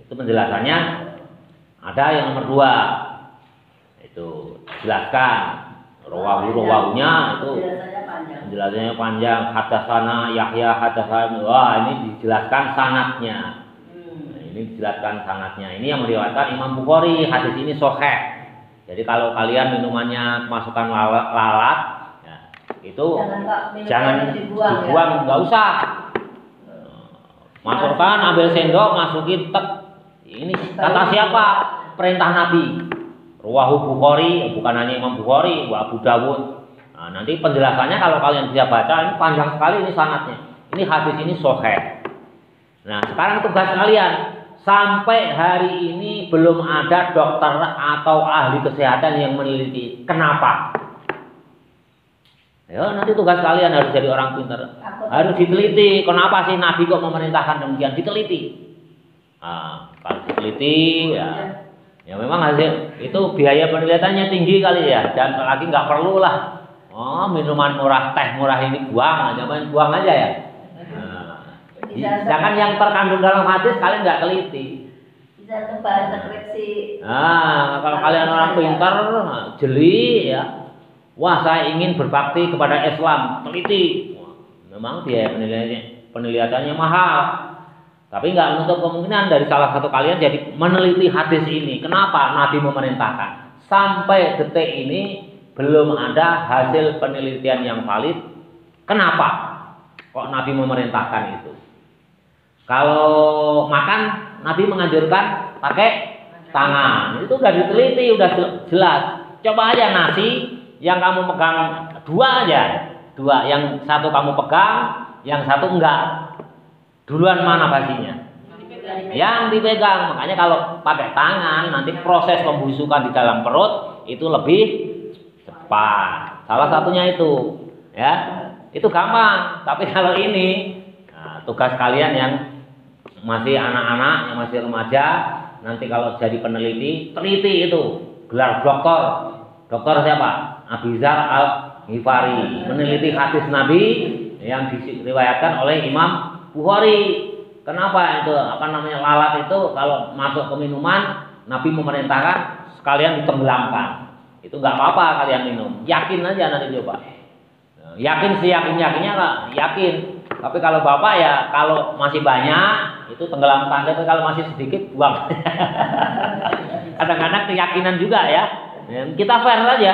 Itu penjelasannya. Ada yang nomor 2, itu jelaskan Rawahunya itu penjelasannya panjang. Hadatsana Yahya hadatsana. Wah, ini dijelaskan sanadnya. Ini dijelaskan sanadnya. Ini yang meriwayatkan Imam Bukhari. Hadis ini sahih. Jadi kalau kalian minumannya kemasukan lalat, ya, itu jangan dibuang, nggak usah. Masukkan, ambil sendok, masukin tek. Ini kata siapa? Perintah Nabi. Rawahu Bukhari, bukan hanya Imam Bukhari, wa Abu Dawud. Nah, nanti penjelasannya kalau kalian bisa baca, ini panjang sekali ini sanadnya. Ini hadis ini sahih. Nah, sekarang tugas kalian. Sampai hari ini belum ada dokter atau ahli kesehatan yang meneliti. Kenapa? Ya, nanti tugas kalian harus jadi orang pintar. Harus diteliti. Kenapa sih Nabi kok memerintahkan demikian? Diteliti. Nah, kalau diteliti, ya memang hasil itu biaya penelitiannya tinggi kali ya. Dan lagi nggak perlu lah. Oh, minuman murah, teh murah ini buang aja ya. Jangan yang terkandung dalam hadis kalian nggak teliti. Bisa tebal skripsi. Nah, kalau kalian orang pintar, jeli ya. Wah, saya ingin berbakti kepada Islam, teliti. Memang biaya penelitiannya mahal. Tapi nggak menutup kemungkinan dari salah satu kalian jadi meneliti hadis ini. Kenapa Nabi memerintahkan? Sampai detik ini belum ada hasil penelitian yang valid. Kenapa kok Nabi memerintahkan itu? Kalau makan, Nabi menganjurkan pakai tangan. Itu udah diteliti, udah jelas. Coba aja nasi yang kamu pegang dua aja. Dua, yang satu kamu pegang, yang satu enggak. Duluan mana basinya? Yang dipegang. Makanya kalau pakai tangan, nanti proses pembusukan di dalam perut itu lebih cepat. Salah satunya itu. Ya, itu gampang. Tapi kalau ini, nah, tugas kalian yang masih anak-anak, yang masih remaja, nanti kalau jadi peneliti, teliti itu gelar doktor. Doktor siapa? Abizar Al-Ghifari, meneliti hadis Nabi yang diriwayatkan oleh Imam Bukhari. Kenapa itu lalat itu kalau masuk ke minuman, Nabi memerintahkan sekalian ditenggelamkan. Itu nggak apa-apa kalian minum, yakin aja nanti coba. Yakin sih yakinnya lah, yakin. Tapi kalau bapak ya kalau masih banyak itu tenggelamkan, tapi kalau masih sedikit buang. Kadang-kadang keyakinan juga ya. Kita fair aja.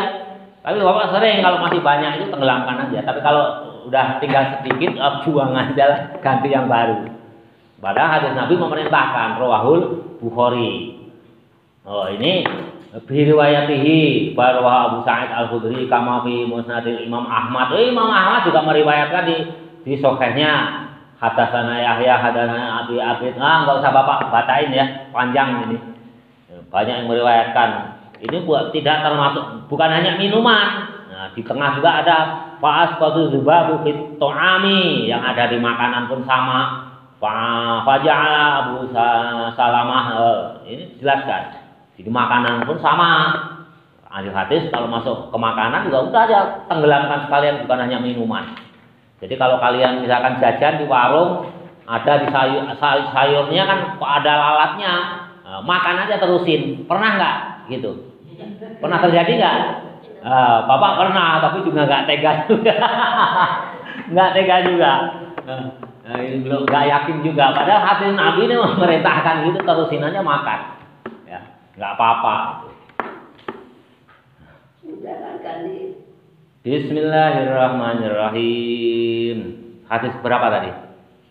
Tapi bapak sering kalau masih banyak itu tenggelamkan aja. Tapi kalau udah tinggal sedikit buang aja lah, ganti yang baru. Padahal hadis Nabi memerintahkan rawahul Bukhari. Oh ini biriwayatihi barwa Abu Sa'id Al-Khudri kama fi Musnadil Imam Ahmad. Imam Ahmad juga meriwayatkan di sahihnya. Hadatsana Yahya hadatsana Abi Abid. Enggak usah Bapak bacain ya, panjang ini. Banyak yang meriwayatkan. Ini tidak termasuk, bukan hanya minuman. Nah, di tengah juga ada fa'asqatu zubabu fit ta'ami, yang ada di makanan pun sama. Faja'ala Abu Salamah, ini jelaskan. Di makanan pun sama. Ahli hadis kalau masuk ke makanan juga udah aja tenggelamkan sekalian, bukan hanya minuman. Jadi kalau kalian misalkan jajan di warung, ada di sayurnya kan kok ada lalatnya, makan aja terusin. Pernah nggak gitu? Pernah terjadi nggak? Bapak pernah, tapi juga nggak tega juga. Nggak tega juga. Ini belum nggak yakin juga. Padahal hadis Nabi ini memerintahkan gitu, terusin aja makan. Ya, nggak apa-apa. Bismillahirrahmanirrahim. Hadis berapa tadi?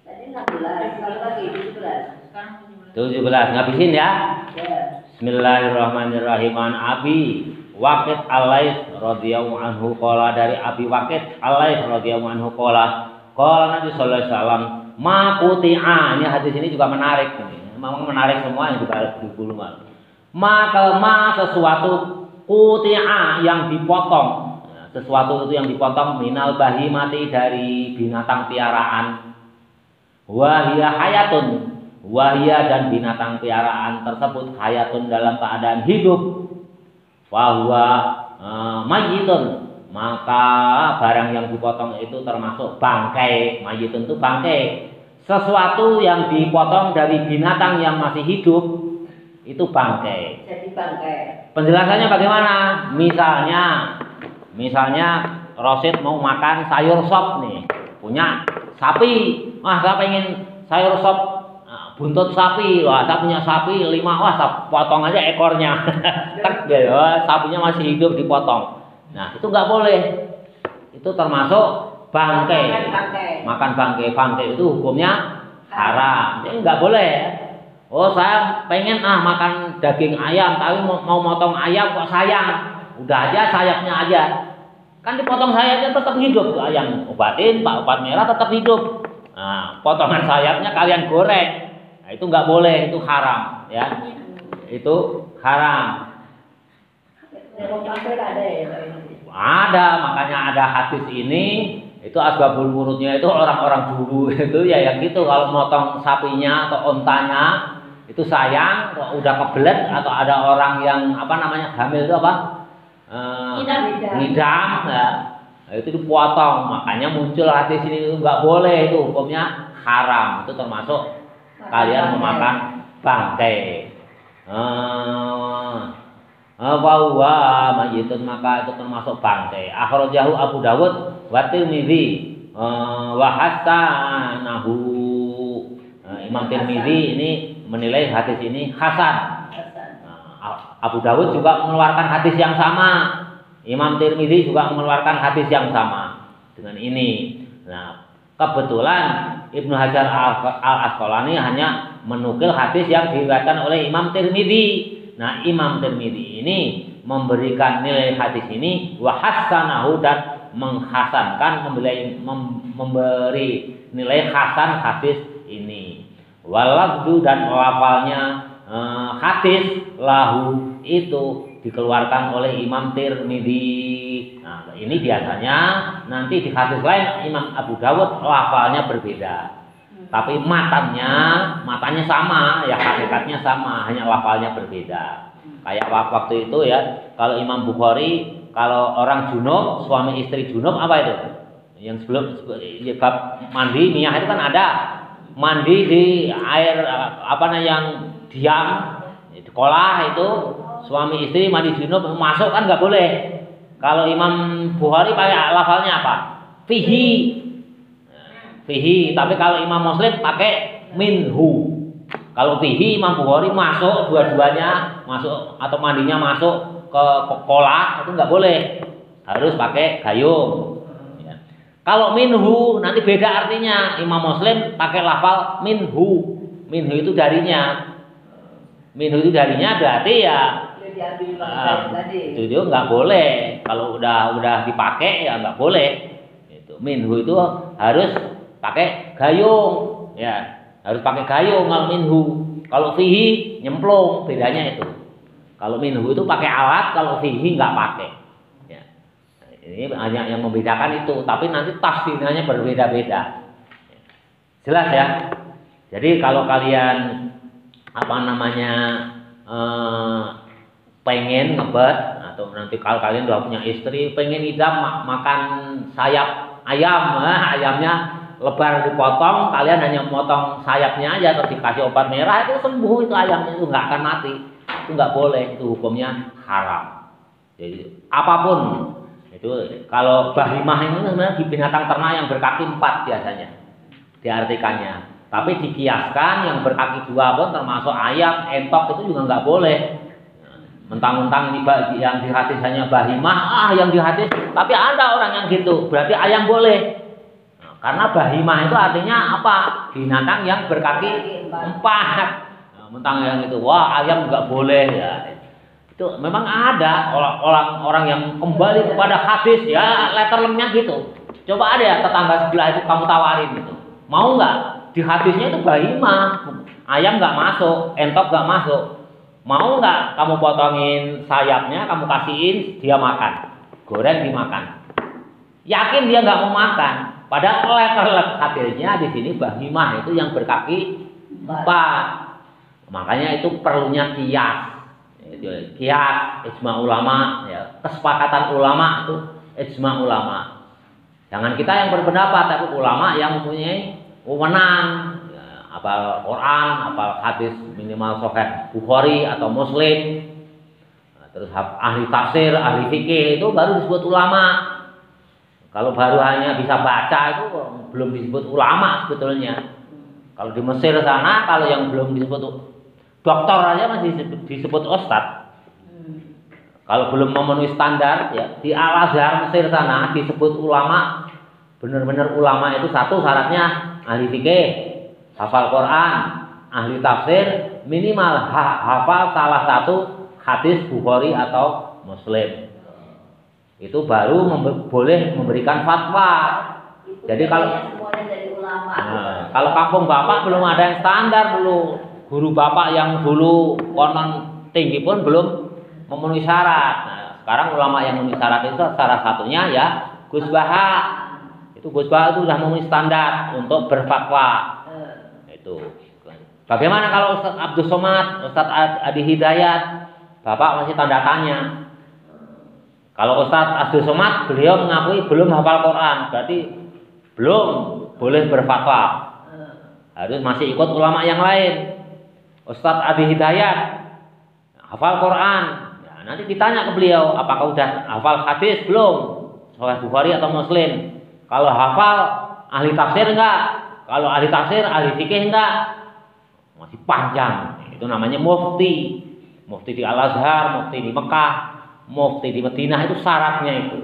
Tadi 16, kalau lagi 17. 17, ngabisin ya? Ya. Bismillahirrahmanirrahim. An Abi Waqid Al-Laits radhiyallahu anhu qala, dari Abi Waqid Al-Laits radhiyallahu anhu qala Nabi sallallahu alaihi wasallam ma quti'a. Ini hadis ini juga menarik ini. Memang menarik semua yang kita dulu mal. Ma sesuatu quti'a yang dipotong. Sesuatu itu yang dipotong minal bahimati, dari binatang piaraan. Wahia hayatun, wahia dan binatang piaraan tersebut hayatun dalam keadaan hidup. Wahwa mayitun, maka barang yang dipotong itu termasuk bangkai. Mayitun itu bangkai. Sesuatu yang dipotong dari binatang yang masih hidup itu bangkai. Jadi bangkai. Penjelasannya bagaimana? Misalnya Misalnya Rosid mau makan sayur sop nih, punya sapi, saya pengen sayur sop buntut sapi, saya punya sapi 5, saya potong aja ekornya, tek gitu, sapinya masih hidup dipotong. Nah itu nggak boleh, itu termasuk bangkai, makan bangkai, bangkai itu hukumnya haram, jadi nggak boleh. Saya pengen makan daging ayam, tapi mau motong ayam kok sayang. Udah aja sayapnya aja. Kan dipotong sayapnya tetap hidup tuh ayam. Obatin, Pak, obat merah tetap hidup. Nah, potongan sayapnya kalian goreng. Nah, itu nggak boleh, itu haram, ya. Itu haram. Ada, makanya ada hadis ini. Itu asbabul wurudnya itu orang-orang dulu itu ya yang gitu, kalau motong sapinya atau ontanya itu sayang, udah kebelet atau ada orang yang hamil itu ngidam, ya, itu dipotong. Makanya muncul hadis ini, itu nggak boleh, itu hukumnya haram, itu termasuk kalian memakan bangkai. Bahwa mayitun, maka itu termasuk bangkai. Akhrajahu Abu Dawud wa Tirmidzi wa hasanahu. Imam Tirmidzi ini menilai hadis ini hasan. Abu Dawud juga mengeluarkan hadis yang sama. Imam Tirmidzi juga mengeluarkan hadis yang sama dengan ini. Nah, kebetulan Ibnu Hajar Al-Asqalani hanya menukil hadis yang diriwayatkan oleh Imam Tirmidzi. Nah, Imam Tirmidzi ini memberikan nilai hadis ini wa hasanahu, dan menghasankan, memberi nilai hasan hadis ini. Walafdu, dan lafalnya hadis lahu itu dikeluarkan oleh Imam Tirmidzi. Nah, ini biasanya nanti di hadis lain Imam Abu Dawud lafalnya berbeda. Tapi matanya sama, ya hakikatnya sama, hanya lafalnya berbeda. Kayak waktu itu ya, kalau Imam Bukhari, kalau orang junub, suami istri junub apa itu? Yang sebelum bab mandi miyah itu kan ada. Mandi di air yang diam, di kolah itu, suami istri mandi junub masuk kan nggak boleh. Kalau Imam Bukhari pakai lafalnya apa? Fihi. Tapi kalau Imam Muslim pakai minhu. Kalau fihi Imam Bukhari masuk, dua-duanya masuk, atau mandinya masuk ke kolah, itu nggak boleh, harus pakai gayung. Ya. Kalau minhu nanti beda artinya. Imam Muslim pakai lafal minhu. Minhu itu darinya. Minhu itu darinya berarti ya itu nggak boleh. Kalau udah dipakai ya nggak boleh. Itu minhu itu harus pakai gayung, ya, harus pakai gayung kalau minhu. Kalau fihi nyemplung, bedanya itu. Kalau minhu itu pakai alat, kalau fihi nggak pakai. Ya. Ini hanya yang membedakan itu, tapi nanti tafsirnya berbeda-beda. Jelas ya. Jadi kalau kalian pengen ngebet, atau nanti kalau kalian udah punya istri pengen idam makan sayap ayam, ayamnya lebar dipotong, kalian hanya memotong sayapnya aja terus dikasih obat merah, itu sembuh, itu ayamnya itu nggak akan mati. Itu nggak boleh, itu hukumnya haram. Jadi apapun itu, kalau bahimah itu sebenarnya di binatang ternak yang berkaki 4 biasanya diartikannya. Tapi dikiaskan yang berkaki 2 pun termasuk ayam, entok itu juga nggak boleh. Mentang-mentang ini yang di hadis hanya bahimah, yang di hadis, tapi ada orang yang gitu, berarti ayam boleh. Karena bahimah itu artinya apa? Binatang yang berkaki 4. Mentang yang itu, ayam nggak boleh ya. Itu memang ada orang-orang yang kembali kepada hadis, ya letterlemnya gitu. Coba ada ya tetangga sebelah itu kamu tawarin gitu, mau nggak? Di hadisnya itu bahimah, ayam nggak masuk, entok nggak masuk. Mau nggak kamu potongin sayapnya, kamu kasihin, dia makan, goreng dimakan. Yakin dia nggak mau makan? Padahal letter hadisnya di sini bahimah itu yang berkaki 4. Makanya itu perlunya kias. Kias, ijma ulama, ya, kesepakatan ulama itu ijma ulama. Jangan kita yang berpendapat, tapi ulama yang mempunyai wewenang, ya, hafal Quran, hafal hadis minimal sahih Bukhari atau Muslim. Nah, terus ahli tafsir, ahli fikih itu baru disebut ulama. Kalau baru hanya bisa baca itu belum disebut ulama sebetulnya. Kalau di Mesir sana, kalau yang belum disebut doktor aja masih disebut ustadz. Kalau belum memenuhi standar, ya di Al-Azhar Mesir sana disebut ulama. Benar-benar ulama itu satu syaratnya ahli fikih, hafal Quran, ahli tafsir, minimal hafal salah satu hadis Bukhari atau Muslim. Itu baru boleh memberikan fatwa. Jadi kalau kampung bapak belum ada yang standar dulu, guru bapak yang dulu konon tinggi pun belum memenuhi syarat. Nah, sekarang ulama yang memenuhi syarat itu salah satunya ya Gus Baha. Itu Gus Baha itu sudah memenuhi standar untuk berfatwa. Itu. Bagaimana kalau Ustaz Abdul Somad, Ustaz Adi Hidayat, bapak masih tanda tanya. Kalau Ustaz Abdul Somad beliau mengakui belum hafal Quran, berarti belum boleh berfatwa. Harus masih ikut ulama yang lain. Ustaz Adi Hidayat hafal Quran. Ya, nanti ditanya ke beliau, apakah udah hafal hadis belum? Sahih Bukhari atau Muslim? Kalau hafal ahli tafsir enggak? Kalau ahli tafsir, ahli fikih enggak? Masih panjang. Itu namanya mufti. Mufti di Al-Azhar, mufti di Mekah, mufti di Madinah, itu syaratnya itu.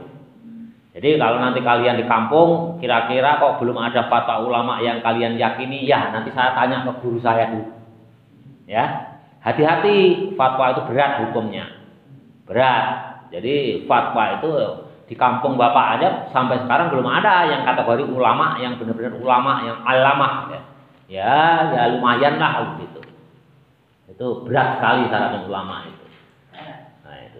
Jadi kalau nanti kalian di kampung kira-kira kok belum ada fatwa ulama yang kalian yakini, ya nanti saya tanya ke guru saya dulu. Ya, hati-hati, fatwa itu berat hukumnya. Berat. Jadi fatwa itu di kampung bapak aja sampai sekarang belum ada yang kategori ulama yang benar-benar ulama yang alamah ya. Ya lumayan lah gitu. Itu berat sekali syarat ulama itu. Nah itu.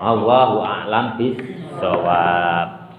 Allahu a'lam bis shawab.